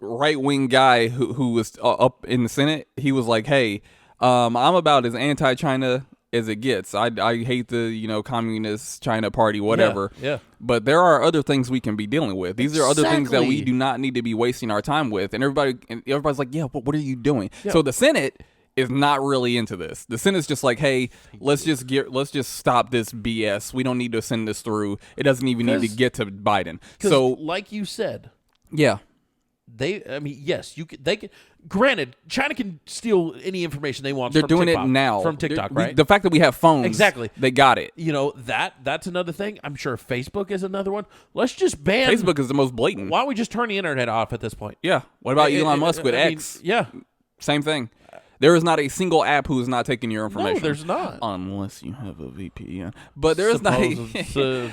right wing guy who was up in the Senate, he was like, hey, I'm about as anti-China as it gets. I hate the communist China party, whatever. Yeah. But there are other things we can be dealing with. These are other things that we do not need to be wasting our time with. And everybody's like, yeah, but what are you doing? Yeah. So the Senate is not really into this. The Senate's just like, hey, let's just stop this BS. We don't need to send this through. It doesn't even need to get to Biden. So, like you said, yeah. Yes, they can. Granted, China can steal any information they want. They're doing TikTok, it now from TikTok, right? The fact that we have phones, exactly, they got it. That's another thing. I'm sure Facebook is another one. Let's just ban. Facebook is the most blatant. Why don't we just turn the internet off at this point? Yeah. What about Elon Musk with X? Yeah. Same thing. There is not a single app who is not taking your information. No, there's not. Unless you have a VPN. But there is not a... Well,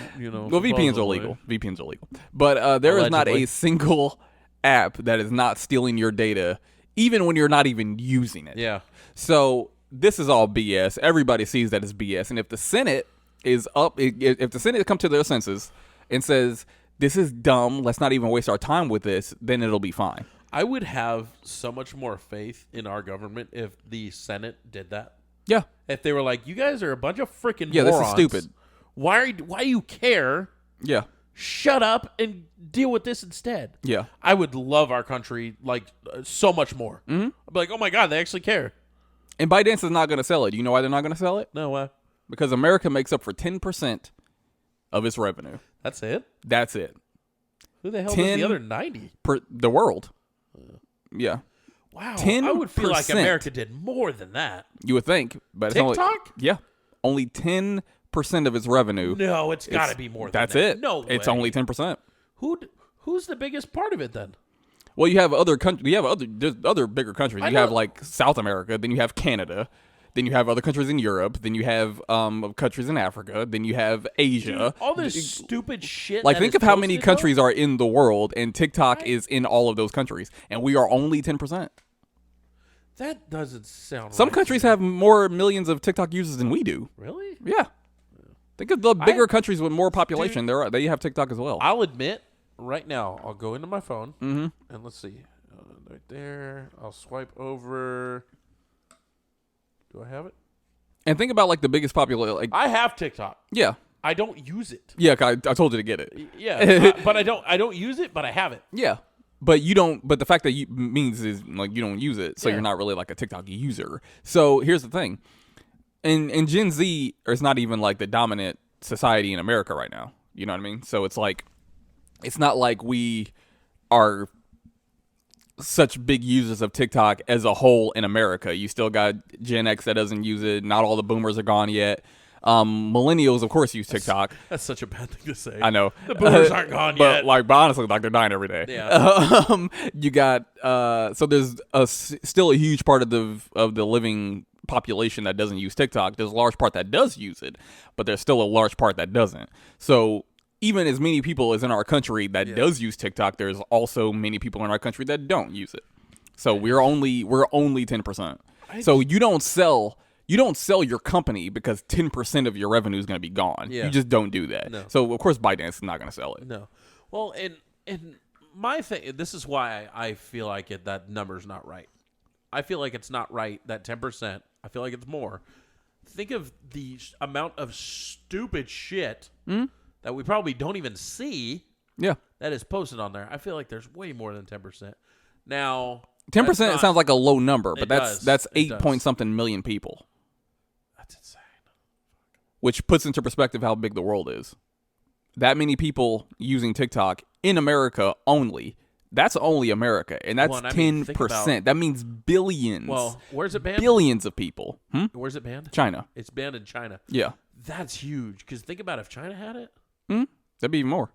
VPNs are legal. VPNs are legal. But there is not a single app that is not stealing your data, even when you're not even using it. Yeah. So this is all BS. Everybody sees that it's BS. And if the Senate is up... If the Senate comes to their senses and says, this is dumb, let's not even waste our time with this, then it'll be fine. I would have so much more faith in our government if the Senate did that. Yeah. If they were like, you guys are a bunch of freaking morons. Yeah, this is stupid. Why do you care? Yeah. Shut up and deal with this instead. Yeah. I would love our country so much more. Mm-hmm. I'd be like, oh my God, they actually care. And ByteDance is not going to sell it. You know why they're not going to sell it? No, why? Because America makes up for 10% of its revenue. That's it? That's it. Who the hell does the other 90? The world. Yeah. Wow. 10%. I would feel like America did more than that. You would think. But TikTok? Only 10% of its revenue. No, it's got to be more than that. That's it. No way. It's only 10%. Who's the biggest part of it then? Well, you have other countries. You have there's other bigger countries. You have like South America. Then you have Canada. Then you have other countries in Europe. Then you have countries in Africa. Then you have Asia. Dude, all this stupid shit. Like, think of how many countries are in the world, and TikTok is in all of those countries, and we are only 10%. That doesn't sound. Some countries have more millions of TikTok users than we do. Really? Yeah. Think of the bigger countries with more population. They have TikTok as well. I'll admit, right now, I'll go into my phone and let's see, right there. I'll swipe over. Do I have it? And think about like the biggest population. Like, I have TikTok. Yeah. I don't use it. Yeah, I told you to get it. Yeah, but I don't use it, but I have it. Yeah. But you don't. But the fact that means is like you don't use it, so you're not really like a TikTok user. So here's the thing, and Gen Z is not even like the dominant society in America right now. You know what I mean? So it's like, it's not like we are such big users of TikTok as a whole in America. You still got Gen X that doesn't use it. Not all the boomers are gone yet. Millennials, of course, use TikTok. That's such a bad thing to say. I know The boomers aren't gone but yet. but honestly, like they're dying every day. Yeah. You got so there's still a huge part of the living population that doesn't use TikTok. There's a large part that does use it, but there's still a large part that doesn't. So even as many people as in our country that does use TikTok, there's also many people in our country that don't use it. So we're only 10%. So you don't sell your company because 10% of your revenue is going to be gone. Yeah. You just don't do that. No. So of course ByteDance is not going to sell it. No. Well, and my thing, this is why I feel like that number's not right. I feel like it's not right, that 10%. I feel like it's more. Think of the amount of stupid shit that we probably don't even see Yeah. that is posted on there. I feel like there's way more than 10%. Now, 10% that's not- sounds like a low number, but It that's does. It 8 does. point something million people, That's insane. which puts into perspective how big the world is. That many people using TikTok in America only. That's only America, and that's Well, and I mean, 10%. think about- That means billions. Well, where's it banned? Billions of people. Where's it banned? China. It's banned in China. Yeah. That's huge. Because think about if China had it. That'd be even more.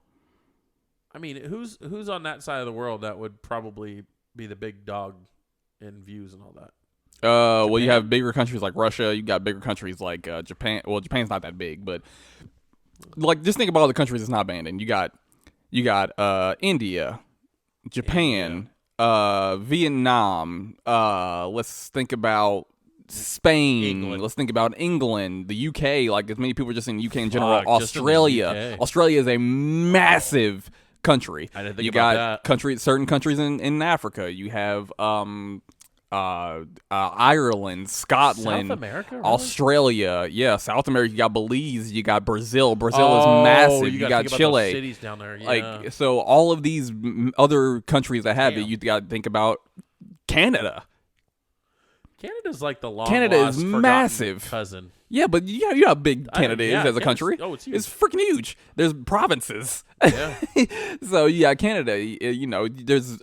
I mean, who's on that side of the world that would probably be the big dog in views and all that? Well, you have bigger countries like Russia. You got bigger countries like Japan. Well, Japan's not that big, but like just think about all the countries it's not banned in. You got India, Japan, Vietnam. Let's think about Spain. England. Let's think about England, the UK. Like as many people are just in UK in general. Fuck, just in the Australia. UK. Australia is a massive country. I didn't think you about got that. certain countries in Africa. You have Ireland, Scotland, South America, really? Australia, yeah, South America. You got Belize, you got Brazil. Brazil Oh, is massive. You You gotta got think about Chile. those cities down there. Yeah. Like so, all of these other countries that have Damn. it, you got to think about Canada. Canada's like the long Canada is lost, forgotten massive. cousin. Yeah, but you know how big Canada is yeah, as a Canada's- country. oh, it's huge. It's freaking huge. There's provinces. Yeah. So yeah, Canada. You know, there's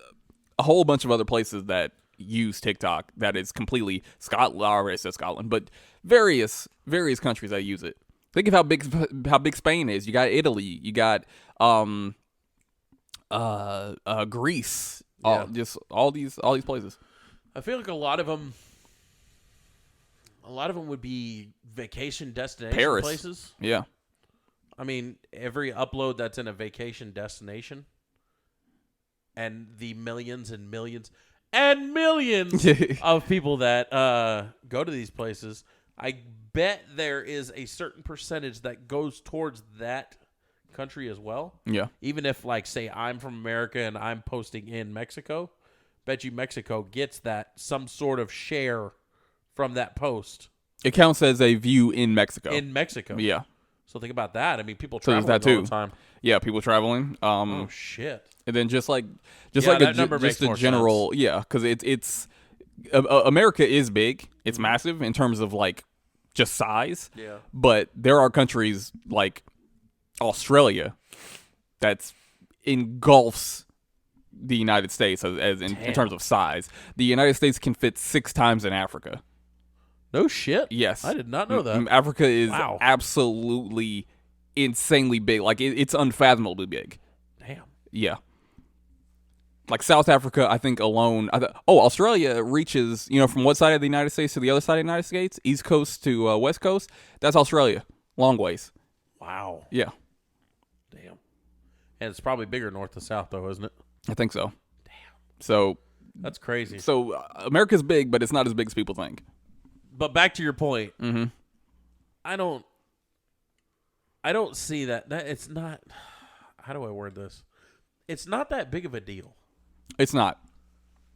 a whole bunch of other places that use TikTok that is completely Scotland. I already said Scotland, but various countries that use it. Think of how big Spain is. You got Italy. You got Greece. Yeah. All these places. I feel like a lot of them would be vacation destination Paris. places. Yeah. I mean, every upload that's in a vacation destination, and the millions and millions and millions of people that go to these places, I bet there is a certain percentage that goes towards that country as well. Yeah. Even if, like, say I'm from America and I'm posting in Mexico, bet you Mexico gets that some sort of share from that post It counts as a view in Mexico. in Mexico. Yeah. So think about that. I mean, people So there's travel that all too. the time. Yeah, people traveling. Oh shit! And then just like Yeah, like that number makes just a more general, yeah, because it's America is big. It's massive in terms of like just size. Yeah. But there are countries like Australia that's engulfs the United States as in terms of size. The United States can fit 6 times in Africa. No shit. Yes, I did not know that. Africa is Wow. absolutely insanely big. Like it's unfathomably big. Damn. Yeah. Like South Africa, I think alone. Australia reaches, from what side of the United States to the other side of the United States, East Coast to West Coast. That's Australia, long ways. Wow. Yeah, Damn. And it's probably bigger north to south, though, isn't it? I think so. Damn. So That's crazy. America's big, but it's not as big as people think. But back to your point. Mm-hmm. I don't see that. That it's not. How do I word this? It's not that big of a deal. It's not.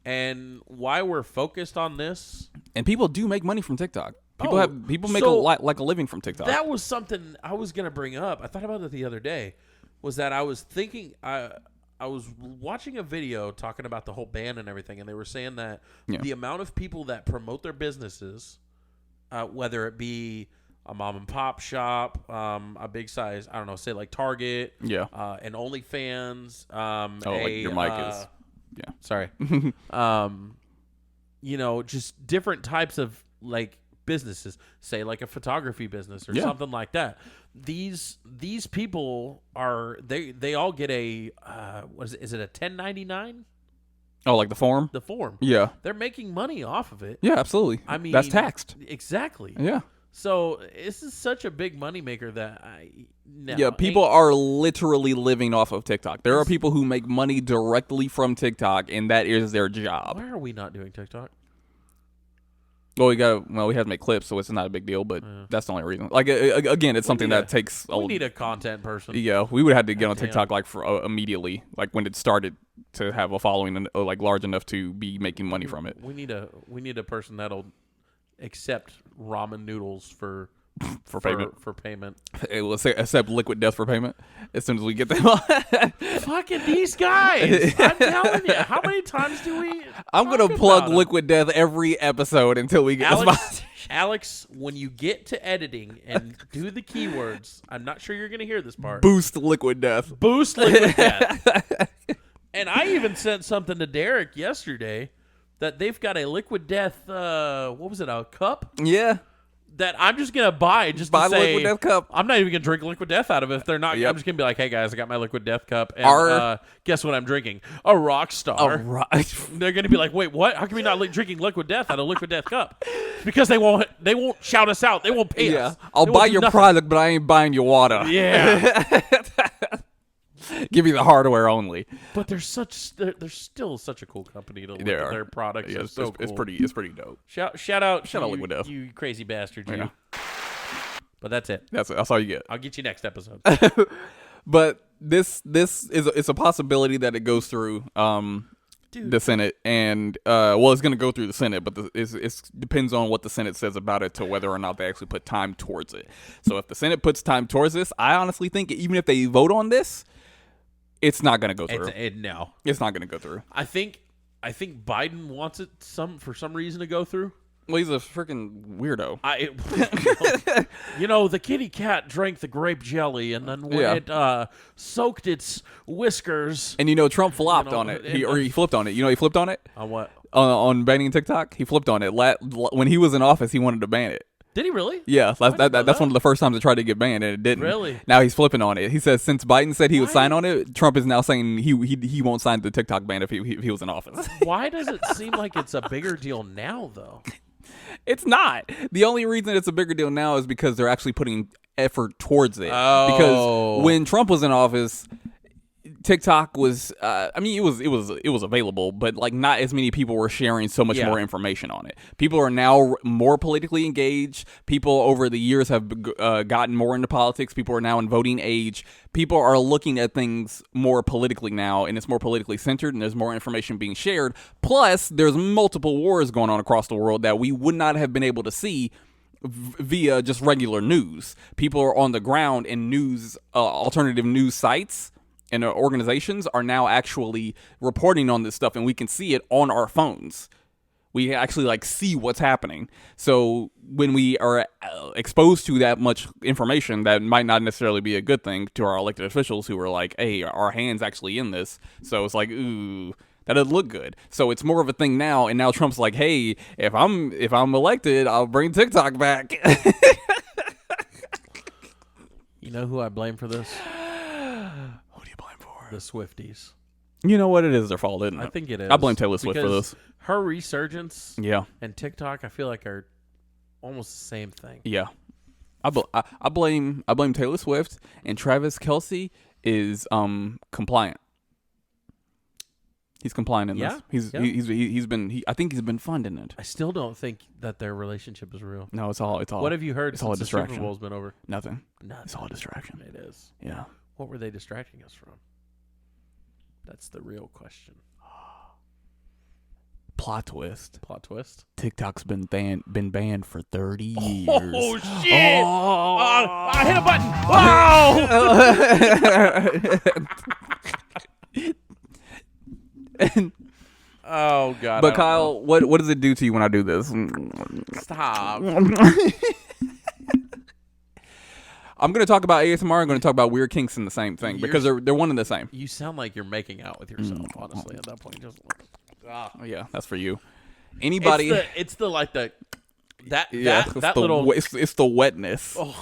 And why we're focused on this? And people do make money from TikTok. People make so a living from TikTok. That was something I was gonna bring up. I thought about it the other day. Was that I was thinking I was watching a video talking about the whole ban and everything, and they were saying that the amount of people that promote their businesses, whether it be a mom and pop shop, a big size, I don't know, say like Target, Yeah. an OnlyFans, Like your mic is. Yeah. sorry, just different types of like businesses, say like a photography business or something like that. These people are they all get a is it a 1099? Oh, like the form? The form. Yeah. They're making money off of it. Yeah, absolutely. I mean, that's taxed. Exactly. Yeah. So this is such a big moneymaker that people are literally living off of TikTok. There are people who make money directly from TikTok, and that is their job. Why are we not doing TikTok? Well, we have to make clips, so it's not a big deal. But that's the only reason. Like again, it's something that takes. We need a content person. Yeah, we would have to get on TikTok like for immediately, like when it started to have a following like large enough to be making money from it. We need a person that'll accept ramen noodles for payment. For payment. It will accept liquid death for payment as soon as we get them on. Fucking these guys! I'm telling you, how many times do we? I'm gonna plug liquid death every episode until we get Alex, when you get to editing and do the keywords, I'm not sure you're gonna hear this part. Boost liquid death. Boost liquid death. And I even sent something to Derek yesterday that they've got a liquid death. What was it? A cup? Yeah. That I'm just gonna buy to the say liquid death cup. I'm not even gonna drink liquid death out of it if they're not. Yep. I'm just gonna be like, hey guys, I got my liquid death cup, and guess what I'm drinking? A Rockstar. They're gonna be like, wait, what? How come we not drinking liquid death out of a liquid death cup? Because they won't shout us out. They won't pay us. I'll buy your product, but I ain't buying your water. Yeah. Give me the hardware only. But they're still such a cool company to look at their products. Yeah, it's so cool. It's pretty dope. Shout out Liquid Death. You crazy bastard, you. Yeah. But that's it. That's all you get. I'll get you next episode. But this is it's a possibility that it goes through the Senate, and it's going to go through the Senate, but it depends on what the Senate says about it to whether or not they actually put time towards it. So if the Senate puts time towards this, I honestly think even if they vote on this, it's not going to go through. No, it's not going to go through. I think Biden wants it for some reason to go through. Well, he's a freaking weirdo. The kitty cat drank the grape jelly, and then when it soaked its whiskers. And Trump flopped on it. He flipped on it. He flipped on it? On what? On banning TikTok? He flipped on it. When he was in office, he wanted to ban it. Did he really? Yeah, that's one of the first times it tried to get banned, and it didn't. Really? Now he's flipping on it. He says since Biden said he would sign on it, Trump is now saying he won't sign the TikTok ban if he was in office. Why does it seem like it's a bigger deal now, though? It's not. The only reason it's a bigger deal now is because they're actually putting effort towards it. Oh. Because when Trump was in office, TikTok was it was available, but like not as many people were sharing so much more information on it. People are now more politically engaged. People over the years have gotten more into politics. People are now in voting age. People are looking at things more politically now, and it's more politically centered, and there's more information being shared. Plus, there's multiple wars going on across the world that we would not have been able to see via just regular news. People are on the ground, and alternative news sites and organizations are now actually reporting on this stuff, and we can see it on our phones. We actually see what's happening. So when we are exposed to that much information, that might not necessarily be a good thing to our elected officials who are like, hey, our hand's actually in this. So it's like, ooh, that doesn't look good. So it's more of a thing now, and now Trump's like, hey, if I'm elected, I'll bring TikTok back. You know who I blame for this? Who do you blame for? The Swifties. You know what? It is their fault, isn't it? I think it is. I blame Taylor Swift for this. Her resurgence Yeah. and TikTok, I feel like, are almost the same thing. Yeah. I blame Taylor Swift, and Travis Kelce is compliant. He's compliant in this. I think he's been funding it. I still don't think that their relationship is real. No, it's all. What have you heard it's all a since the distraction. Super Bowl's been over? Nothing. It's all a distraction. It is. Yeah. What were they distracting us from? That's the real question. Plot twist. Plot twist. TikTok's been banned for 30 years. Oh shit! I hit a button. Wow! Oh god! But Kyle, what does it do to you when I do this? Stop. I'm going to talk about ASMR. I'm going to talk about weird kinks in the same thing because they're one and the same. You sound like you're making out with yourself, honestly, at that point. Just Oh, yeah, that's for you. Anybody? It's the that it's little. It's the wetness. Oh.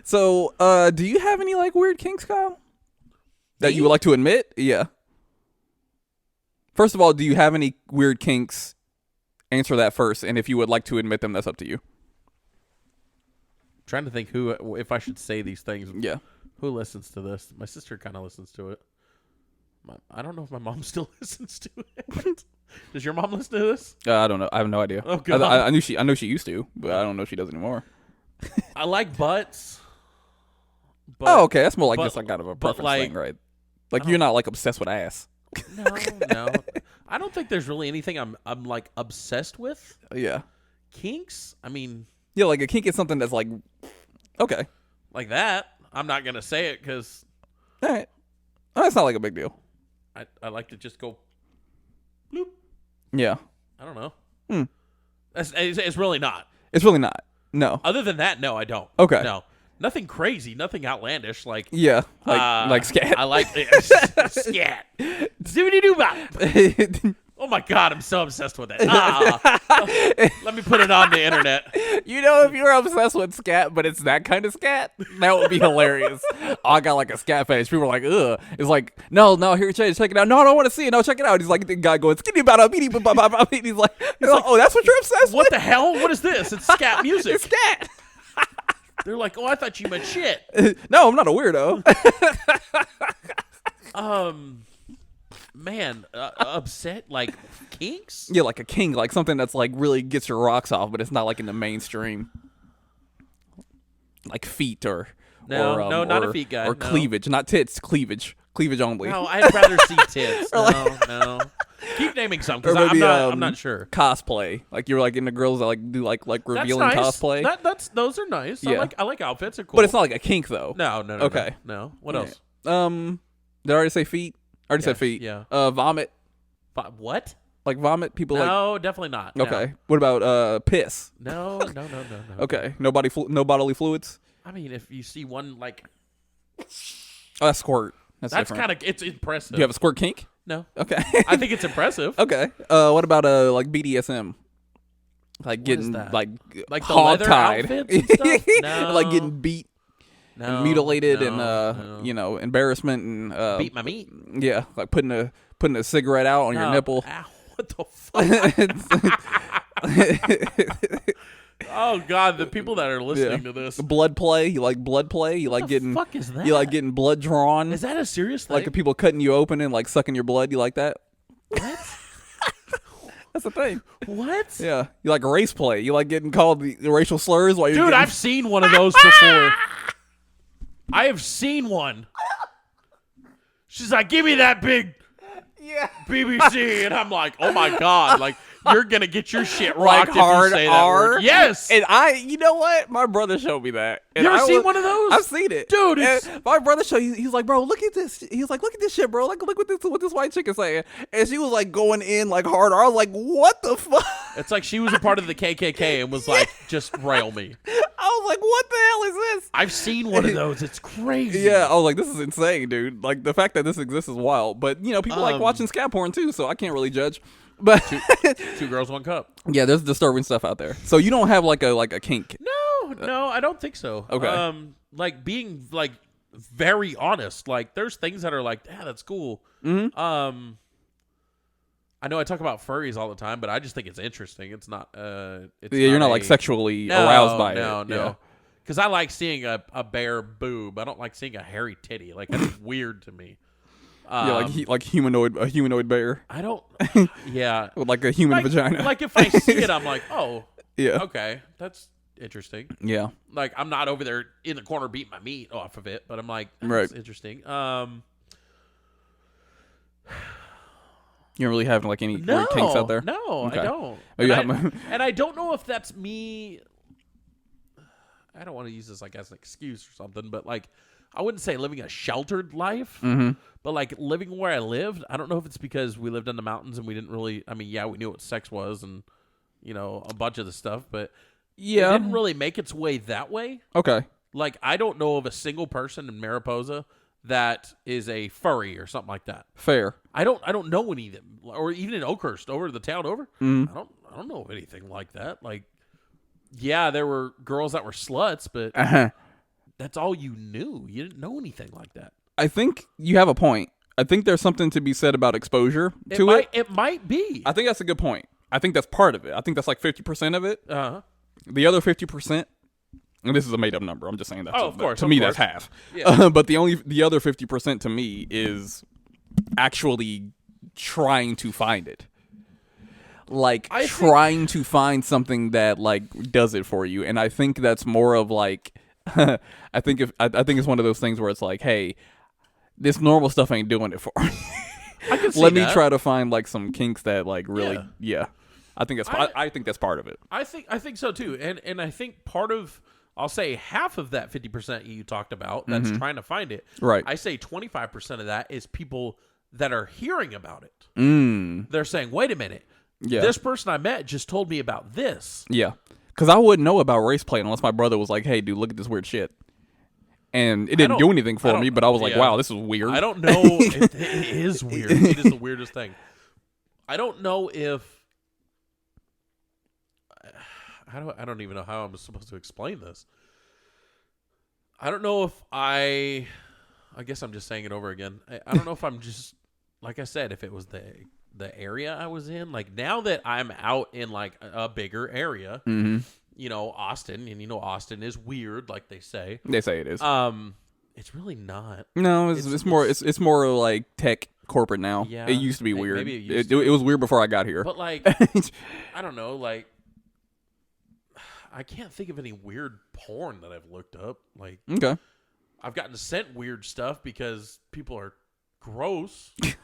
So, do you have any like weird kinks, Kyle? That you would like to admit? Yeah. First of all, do you have any weird kinks? Answer that first, and if you would like to admit them, that's up to you. Trying to think if I should say these things. Yeah. Who listens to this? My sister kind of listens to it. I don't know if my mom still listens to it. Does your mom listen to this? I don't know. I have no idea. Oh, God. I know she used to, but I don't know if she does anymore. I like butts. But, Oh, okay. That's more like just like kind of a preference like, thing, right? Like you're not like obsessed with ass. No. I don't think there's really anything I'm like obsessed with. Yeah. Kinks? I mean, Yeah, like a kink is something that's like, okay. like that. I'm not gonna say it because All right. Oh, that's not like a big deal. I like to just go bloop. Yeah. I don't know. Hmm. It's really not. It's really not. No. Other than that, no, I don't. Okay. No. Nothing crazy, nothing outlandish. Like Yeah. Like scat. I like scat. Zibbity-doo-bop. Oh my God, I'm so obsessed with it. Let me put it on the internet. You know, if you're obsessed with scat, but it's that kind of scat, that would be hilarious. I got like a scat fetish. People are like, ugh. It's like, no, here, check it out. No, I don't want to see it. No, check it out. He's like the guy going, skinny about a beady, he's like, oh, that's what you're obsessed with? What the hell? What is this? It's scat music. It's scat. They're like, oh, I thought you meant shit. No, I'm not a weirdo. Man, upset like kinks? Yeah, like a king, like something that's like really gets your rocks off, but it's not like in the mainstream. Like feet or not a feet guy. Or cleavage, not tits, cleavage only. No, I'd rather see tits. No. Keep naming some because I'm not sure. Cosplay, like you're like into girls that like do like revealing That's nice. cosplay. Those are nice. Yeah. I like outfits. Are cool. But it's not like a kink though. No. Okay. No. What else? Did I already say feet? I already said feet. Yeah. Vomit. What? Like vomit. People like. No, definitely not. Okay. What about piss? No. Okay. No bodily fluids. I mean, if you see one like. Oh, that's squirt. That's kind of it's impressive. Do you have a squirt kink? No. Okay. I think it's impressive. Okay. What about like BDSM? Like getting like the hog leather tied, outfits and stuff? No. like getting beat, and mutilated, no. you know, embarrassment and beat my meat. Yeah, like putting a cigarette out on your nipple. Ow, what the fuck? Oh God, the people that are listening to this. Blood play. You like blood play? You like What getting? the fuck is that? You like getting blood drawn? Is that a serious thing? Like people cutting you open and like sucking your blood? You like that? What? That's the thing. What? Yeah. You like race play. You like getting called the racial slurs while you're Dude, getting... I've seen one of those before. I have seen one. She's like, give me that big BBC. And I'm like, oh my God. Like, you're going to get your shit rocked like hard if you say that R. word. Yes. And you know what? My brother showed me that. And You ever seen one of those? I've seen it. Dude, And my brother showed he's like, bro, look at this. He's like, look at this shit, bro. Like, look what this white chick is saying. And she was like going in like hard R. I was like, what the fuck? It's like she was a part of the KKK and was like, just rail me. I was like, what the hell is this? I've seen one of those. It's crazy. Yeah, I was like, this is insane, dude. Like, the fact that this exists is wild. But, you know, people like watching scat porn, too, so I can't really judge. But Two girls, one cup. yeah, there's disturbing stuff out there. So you don't have, like a kink? No, I don't think so. Okay. Like, being, like, very honest. Like, there's things that are like, yeah, that's cool. Mm-hmm. I know I talk about furries all the time, but I just think it's interesting. It's not. You're not, like, sexually aroused by it. No. Because I like seeing a bare boob. I don't like seeing a hairy titty. Like, that's weird to me. Yeah, like a humanoid bear. I don't. Yeah. With like a human vagina. Like if I see it, I'm like, oh, yeah, okay, that's interesting. Yeah. Like I'm not over there in the corner beating my meat off of it, but I'm like, that's right. interesting. You don't really have like any weird kinks out there? No, okay. I don't. And I don't know if that's me. I don't want to use this like as an excuse or something, but like I wouldn't say living a sheltered life, but like living where I lived. I don't know if it's because we lived in the mountains and we didn't really. I mean, yeah, we knew what sex was and you know a bunch of the stuff, but yeah, it didn't really make its way that way. Okay. Like, I don't know of a single person in Mariposa that is a furry or something like that. Fair. I don't know any of them, or even in Oakhurst, over the town over. I don't know of anything like that. Like, yeah, there were girls that were sluts, but that's all you knew. You didn't know anything like that. I think you have a point. I think there's something to be said about exposure to it. It might be. I think that's a good point. I think that's part of it. I think that's like 50% of it. Uh-huh. The other 50%, and this is a made-up number. I'm just saying that. Oh, of course. To me, that's half. Yeah. But the other 50% to me is actually trying to find it. Like trying to find something that like does it for you, and I think that's more of like, I think it's one of those things where it's like, hey, this normal stuff ain't doing it for me. I can see Let me that. try to find like some kinks that like really, yeah. I think that's part of it. I think so too, and I think part of, I'll say half of that 50% you talked about that's trying to find it. Right. I say 25% of that is people that are hearing about it. They're saying, "Wait a minute, this person I met just told me about this." Yeah, because I wouldn't know about race play unless my brother was like, "Hey, dude, look at this weird shit," and it didn't do anything for me. But I was like, "Wow, this is weird." I don't know. It is weird. It is the weirdest thing. I don't know if. I don't even know how I'm supposed to explain this. I don't know if I guess I'm just saying it over again. I don't know if I'm just, like I said, if it was the area I was in. Like, now that I'm out in like a bigger area, you know, Austin, and you know Austin is weird, like they say. They say it is. It's really not. No, it's more like tech corporate now. Yeah, it used to be weird. Maybe it was weird before I got here. But like, I don't know, like. I can't think of any weird porn that I've looked up. Like, okay, I've gotten sent weird stuff because people are gross. But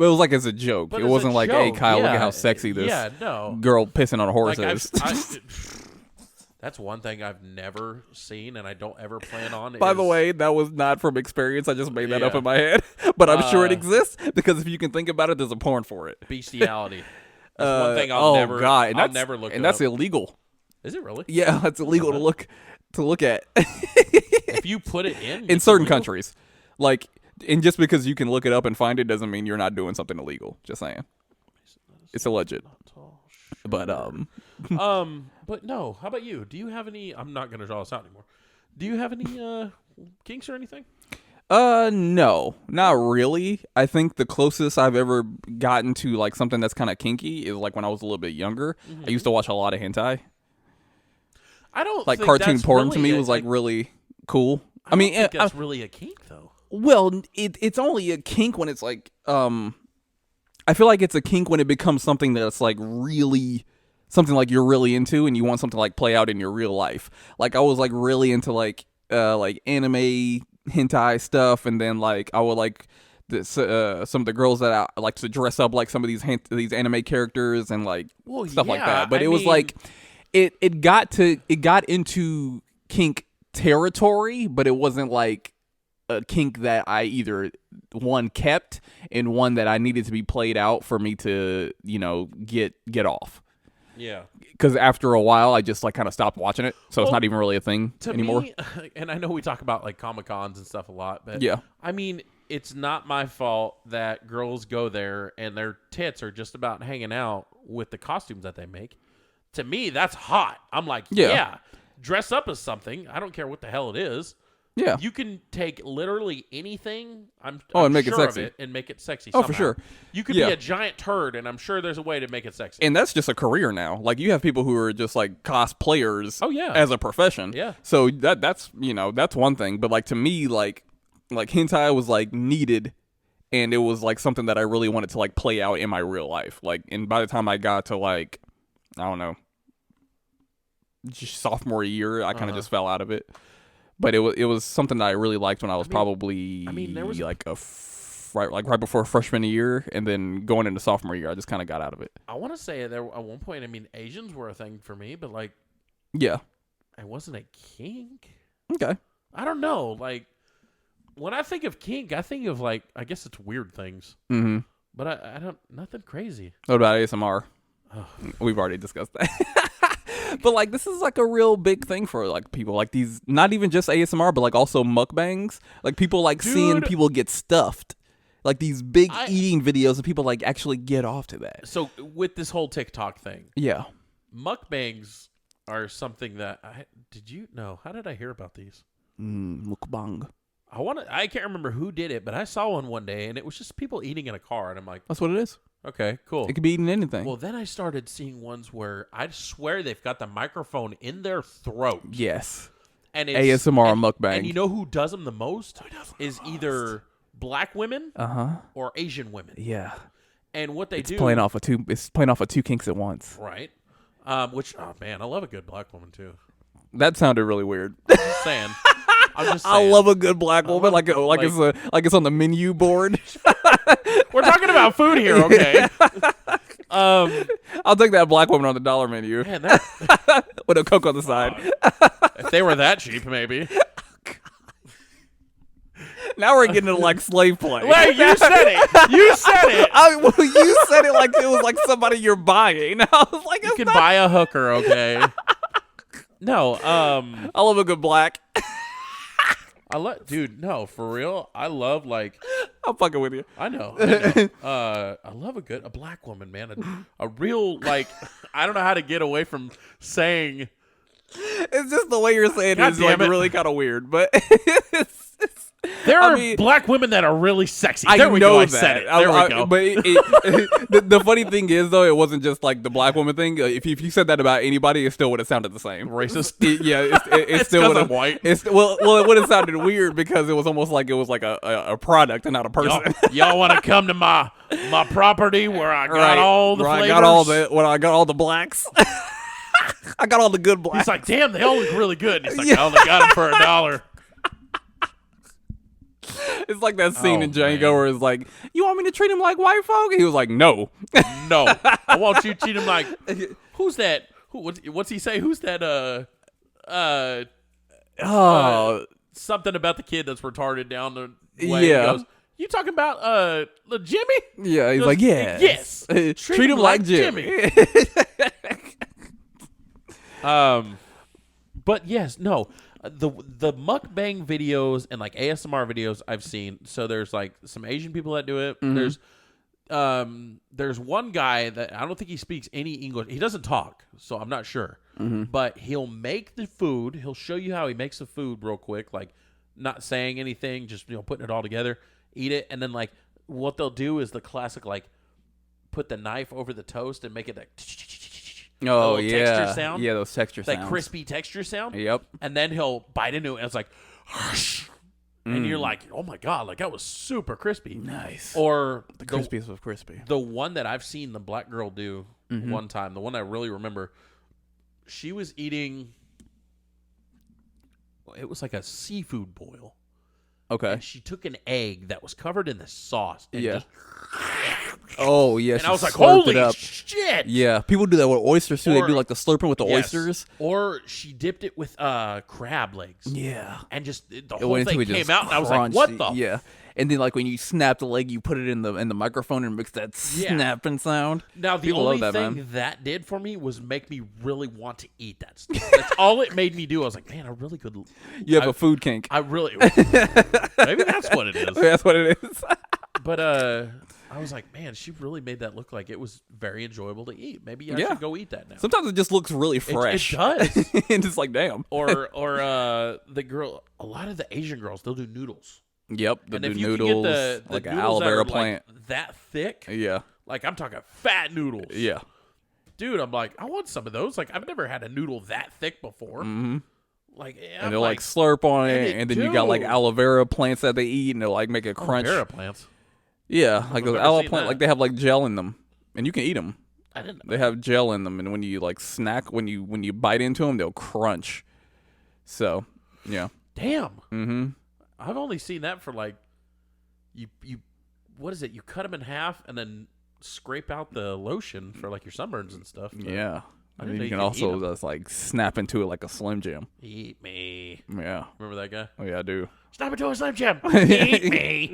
it was like as a joke. But it wasn't like, "Hey, Kyle, look at how Yeah, sexy this no. girl pissing on a horse Like, is." that's one thing I've never seen, and I don't ever plan on. By the way, that was not from experience. I just made that up in my head, but I'm sure it exists because if you can think about it, there's a porn for it. Bestiality. That's one thing I'll never look up. And that's illegal. Is it really? Yeah, it's illegal to look at If you put it in certain countries. Like, and just because you can look it up and find it doesn't mean you're not doing something illegal. Just saying, it's alleged. But but no. How about you? Do you have any? I'm not gonna draw this out anymore. Do you have any kinks or anything? No, not really. I think the closest I've ever gotten to like something that's kind of kinky is like when I was a little bit younger. I used to watch a lot of hentai. I don't like think cartoon that's porn really to me was like really cool. I mean, think that's really a kink though. Well, it's only a kink when it's like I feel like it's a kink when it becomes something that's like really something like you're really into and you want something to like play out in your real life. Like I was like really into like anime hentai stuff, and then like I would like this some of the girls that I like to dress up like some of these anime characters and like stuff like that. But it was like it got into kink territory, but it wasn't like a kink that I either one kept and one that I needed to be played out for me to, you know, get off. Yeah. Because after a while, I just like kind of stopped watching it, so it's not even really a thing anymore. Me, and I know we talk about like Comic-Cons and stuff a lot, but yeah, I mean, it's not my fault that girls go there and their tits are just about hanging out with the costumes that they make. To me, that's hot. I'm like, yeah, dress up as something. I don't care what the hell it is. Yeah, you can take literally anything. I'm and make sure it sexy. of it and make it sexy. Oh, somehow. for sure. You could be a giant turd, and I'm sure there's a way to make it sexy. And that's just a career now. Like you have people who are just like cosplayers. Oh yeah, as a profession. Yeah. So that's you know that's one thing. But like to me, like hentai was like needed, and it was like something that I really wanted to like play out in my real life. Like, and by the time I got to like, I don't know, just sophomore year, I kind of just fell out of it. But it was something that I really liked when I was probably there was like right before freshman year, and then going into sophomore year, I just kind of got out of it. I want to say there at one point, I mean, Asians were a thing for me, but like, yeah, it wasn't a kink. Okay, I don't know. Like when I think of kink, I think of like I guess it's weird things. Mm-hmm. But I don't nothing crazy. What about ASMR? Oh. We've already discussed that. But like this is like a real big thing for like people like these, not even just ASMR, but like also mukbangs. Like people like seeing Dude. people get stuffed. Like these big I- eating videos and people like actually get off to that. So with this whole TikTok thing, Yeah. mukbangs are something that how did I hear about these? Mukbang. I can't remember who did it, but I saw one day and it was just people eating in a car and I'm like, That's what it is. okay, cool. It could be eating anything. Well, then I started seeing ones where I swear they've got the microphone in their throat. yes. And it's ASMR and, mukbang. And you know who does them the most? Is either black women or Asian women. Yeah. And what they do It's playing off of two kinks at once. right? Which oh man, I love a good black woman too. That sounded really weird. I'm just saying. I love a good black woman, love- it's on the menu board. We're talking about food here, okay? I'll take that black woman on the dollar menu Man, that, with a Coke on the side. if they were that cheap, maybe. Now we're getting into like slave play. Wait, you said it. You said it. You said it like it was like somebody you're buying. I was like, You can buy a hooker, okay? No, I love a good black. dude, no, for real. I love like I'm fucking with you. I know. I love a black woman, man. A real like I don't know how to get away from saying It's just the way you're saying God it is damn like it. really kind of weird, but there I are mean- black women that are really sexy. I There we know go. I that. said it. There we go. But the funny thing is, though, it wasn't just like the black woman thing. If you said that about anybody, it still would have sounded the same. Racist. It still 'cause would I'm have. white. Well, it would have sounded weird because it was almost like it was like a product and not a person. Y'all want to come to my property where I got all the Where flavors? I got all the blacks. I got all the good blacks. He's like, damn, they all look really good. And he's like, I only got them for $1. It's like that scene Oh, in Django man. where it's like, "You want me to treat him like white folk?" And he was like, "No." No, I want you to treat him like, who's that? What's he say? Who's that? Something about the kid that's retarded down the way. Yeah. He goes, you talking about little Jimmy? Yeah, he's Goes, like, "Yeah, yes. treat him like Jimmy." But yes, no. The mukbang videos and like ASMR videos I've seen. So there's like some Asian people that do it. There's one guy that I don't think he speaks any English. He doesn't talk, so I'm not sure. But he'll make the food. He'll show you how he makes the food real quick, like not saying anything, just putting it all together, eat it, and then like what they'll do is the classic like put the knife over the toast and make it like Oh little yeah, texture sound. yeah, those texture that sounds. crispy texture sound. Yep. And then he'll bite into it, and it's like, and you're like, oh my god, like that was super crispy. Nice. Or The crispiest of crispy. the one that I've seen the black girl do one time, the one I really remember, she was eating. It was like a seafood boil. Okay. And she took an egg that was covered in the sauce. And Yeah. just- Oh yeah. and she I was like, slurped holy it up. shit. Yeah, people do that with oysters too. They Or- do like the slurping with the Yes. oysters. Or she dipped it with crab legs. Yeah. And just the It whole went thing into it came just out, and I was like, crunched. what the Yeah. And then like when you snap the leg, you put it in the microphone and makes that Yeah. snapping sound. Now, the People only love that, thing man. that did for me was make me really want to eat that stuff. That's all it made me do. I was like, man, I really could. You have a food kink. I really. Maybe that's what it is. That's what it is. But I was like, man, she really made that look like it was very enjoyable to eat. Maybe I Yeah. should go eat that now. Sometimes it just looks really fresh. It does. And it's like, damn. or the girl, a lot of the Asian girls, they'll do noodles. Yep. They'll And do if you noodles, can get the like an noodles aloe that are vera like plant. that thick, Yeah. like I'm talking fat noodles. Yeah. Dude, I'm like, I want some of those. Like, I've never had a noodle that thick before. Mm-hmm. Like, And they'll like slurp on and it, they and then you got like do. aloe vera plants that they eat, and they'll like make it crunch. Vera plants. Yeah, like those never aloe seen plant, that. like they have like gel in them, and you can eat them. I didn't. They have gel in them, and when you like snack, when you bite into them, they'll crunch. So, yeah. Damn. Mm-hmm. I've only seen that for like, you. What is it? You cut them in half and then scrape out the lotion for like your sunburns and stuff. But Yeah. I And didn't then know you you can could eat also 'em. just like snap into it like a Slim Jim. Eat me. Yeah. Remember that guy? Oh yeah, I do. Snap into a Slim Jim. Eat me.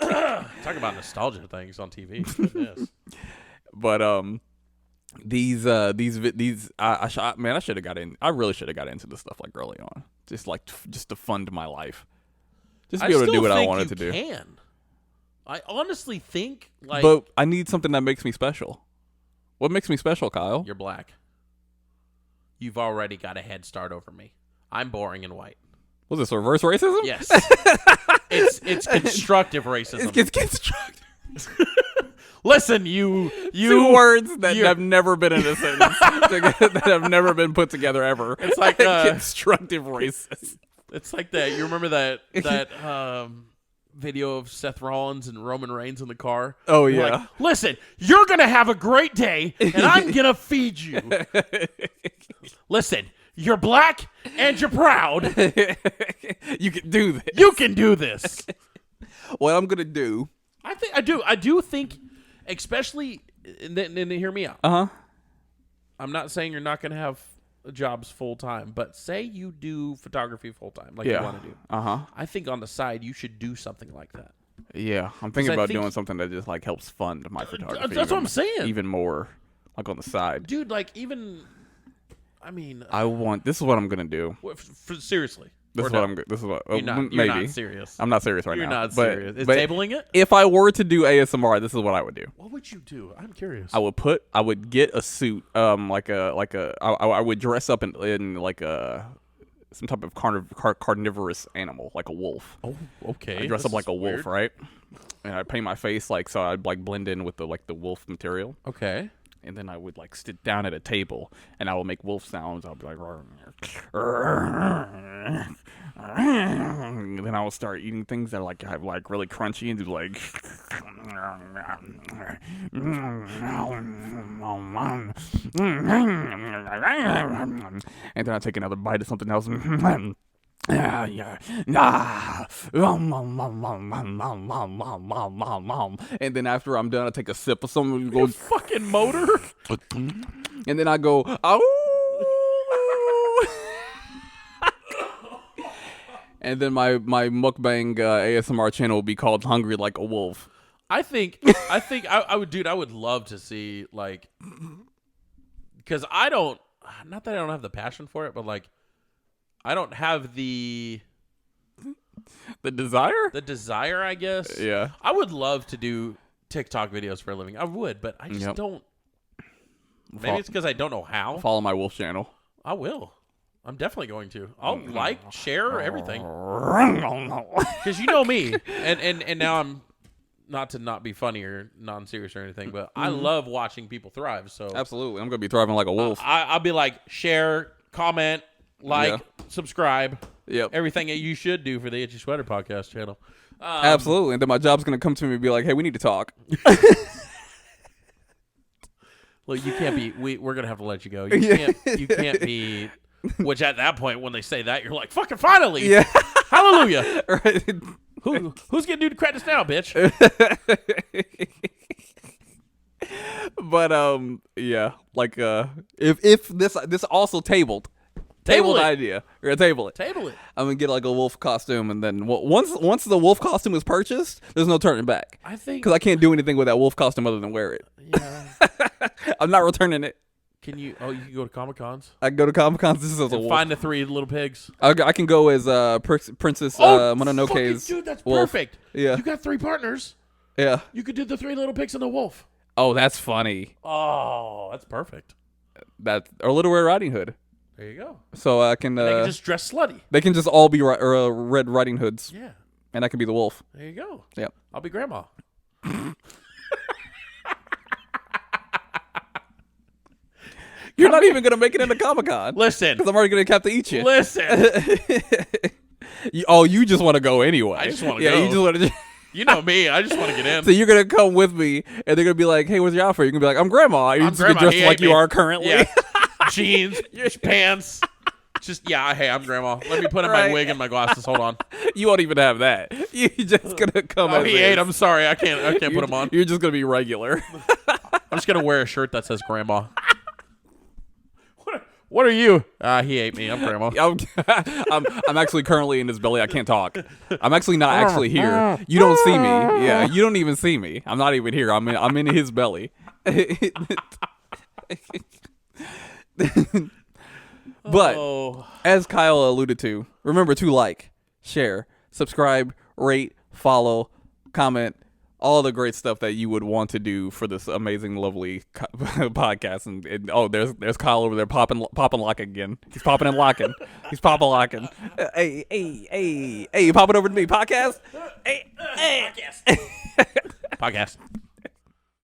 Talk about nostalgia things on TV. Goodness. But Man, I should have got in. I really should have got into this stuff like early on, just to fund my life, just to be able to do what I wanted to do. Can. I honestly think like, But I need something that makes me special. What makes me special, Kyle? you're black. You've already got a head start over me. I'm boring and white. Was this reverse racism? Yes. it's constructive racism. It's constructive. Listen, you Two words that have never been in a sentence that have never been put together ever. It's like constructive racist. it's like that. You remember that video of Seth Rollins and Roman Reigns in the car? Oh They're yeah. like, listen, you're gonna have a great day, and I'm gonna feed you. Listen, you're black and you're proud. You can do this. You can do this. What I'm gonna do? I do think, especially, and then hear me out. I'm not saying you're not gonna have jobs full time, but say you do photography full time, like you want to do. I think on the side you should do something like that. Yeah, I'm thinking about doing something that just like helps fund my photography. That's what I'm saying. Even more, like on the side, Dude, like even, I mean, This is what I'm gonna do. seriously. This is what I'm. This is what. You're not, maybe. You're not serious. I'm not serious right You're now. not serious. Is but tabling it? If I were to do ASMR, this is what I would do. What would you do? I'm curious. I would get a suit, I would dress up in like some type of carnivorous animal, like a wolf. Oh, okay. I dress up like a wolf, weird. right? And I paint my face so I'd like blend in with the wolf material. Okay. And then I would like sit down at a table and I will make wolf sounds. I'll be like, and then I will start eating things that have like really crunchy and do like, and then I take another bite of something else. And then after I'm done, I take a sip of something. Go fucking motor. And then I go, oh. And then my mukbang ASMR channel will be called Hungry Like a Wolf. I think I would, dude. I would love to see like, because not that I don't have the passion for it, but like, I don't have the desire, I guess. Yeah. I would love to do TikTok videos for a living. I would, but I just don't. Maybe it's because I don't know how. Follow my wolf channel. I will. I'm definitely going to. I'll like, share, everything. Because you know me, and now I'm not to not be funny or non-serious or anything, but I love watching people thrive. So Absolutely, I'm gonna be thriving like a wolf. I'll be like, share, comment, like, subscribe. Yep. Everything that you should do for the Itchy Sweater podcast channel. Absolutely, and then my job's gonna come to me and be like, "Hey, we need to talk." Look, you can't be. We're gonna have to let you go. You can't be. Which at that point, when they say that, you're like, "Fucking finally, yeah, hallelujah." Right. Who's getting due credits now, bitch? But yeah, like if this also tabled Table it. idea, we're gonna table it. Table it. I'm gonna get like a wolf costume, and then once the wolf costume is purchased, there's no turning back. I think Because I can't do anything with that wolf costume other than wear it. Yeah. I'm not returning it. Can you? Oh, you can go to Comic Cons. I can go to Comic Cons. This is as a wolf. Find the 3 little pigs. I can go as Princess Mononoke's dude, that's wolf. perfect. Yeah. You got 3 partners. Yeah. You could do the 3 little pigs and the wolf. Oh, that's funny. Oh, that's perfect. Or Little Red Riding Hood. There you go. So I can. They can just dress slutty. They can just all be Red Riding Hoods. Yeah. And I can be the wolf. There you go. Yep. I'll be grandma. You're not even gonna make it into Comic-Con. Listen. Because I'm already gonna have to eat you. Listen. You just want to go anyway. I just want to yeah, go. you just want to. You know me. I just want to get in. So you're gonna come with me, and they're gonna be like, "Hey, what's your outfit?" You can be like, "I'm grandma." You're just grandma. dressed He like ate you me. are currently. Yeah. Jeans, pants. Just hey, I'm grandma. Let me put in my wig and my glasses. Hold on. You won't even have that. You're just gonna come. Oh, as he is. ate. I'm sorry. I can't put them on. You're just gonna be regular. I'm just gonna wear a shirt that says grandma. What are you? He ate me. I'm grandma. I'm actually currently in his belly. I can't talk. I'm actually not actually here. You don't see me. Yeah, you don't even see me. I'm not even here. I'm in his belly. But Oh. as Kyle alluded to, remember to like, share, subscribe, rate, follow, comment, all the great stuff that you would want to do for this amazing, lovely podcast. And oh, there's Kyle over there popping lock again. He's popping and locking. He's popping locking. Hey, you popping over to me podcast? Hey. Podcast.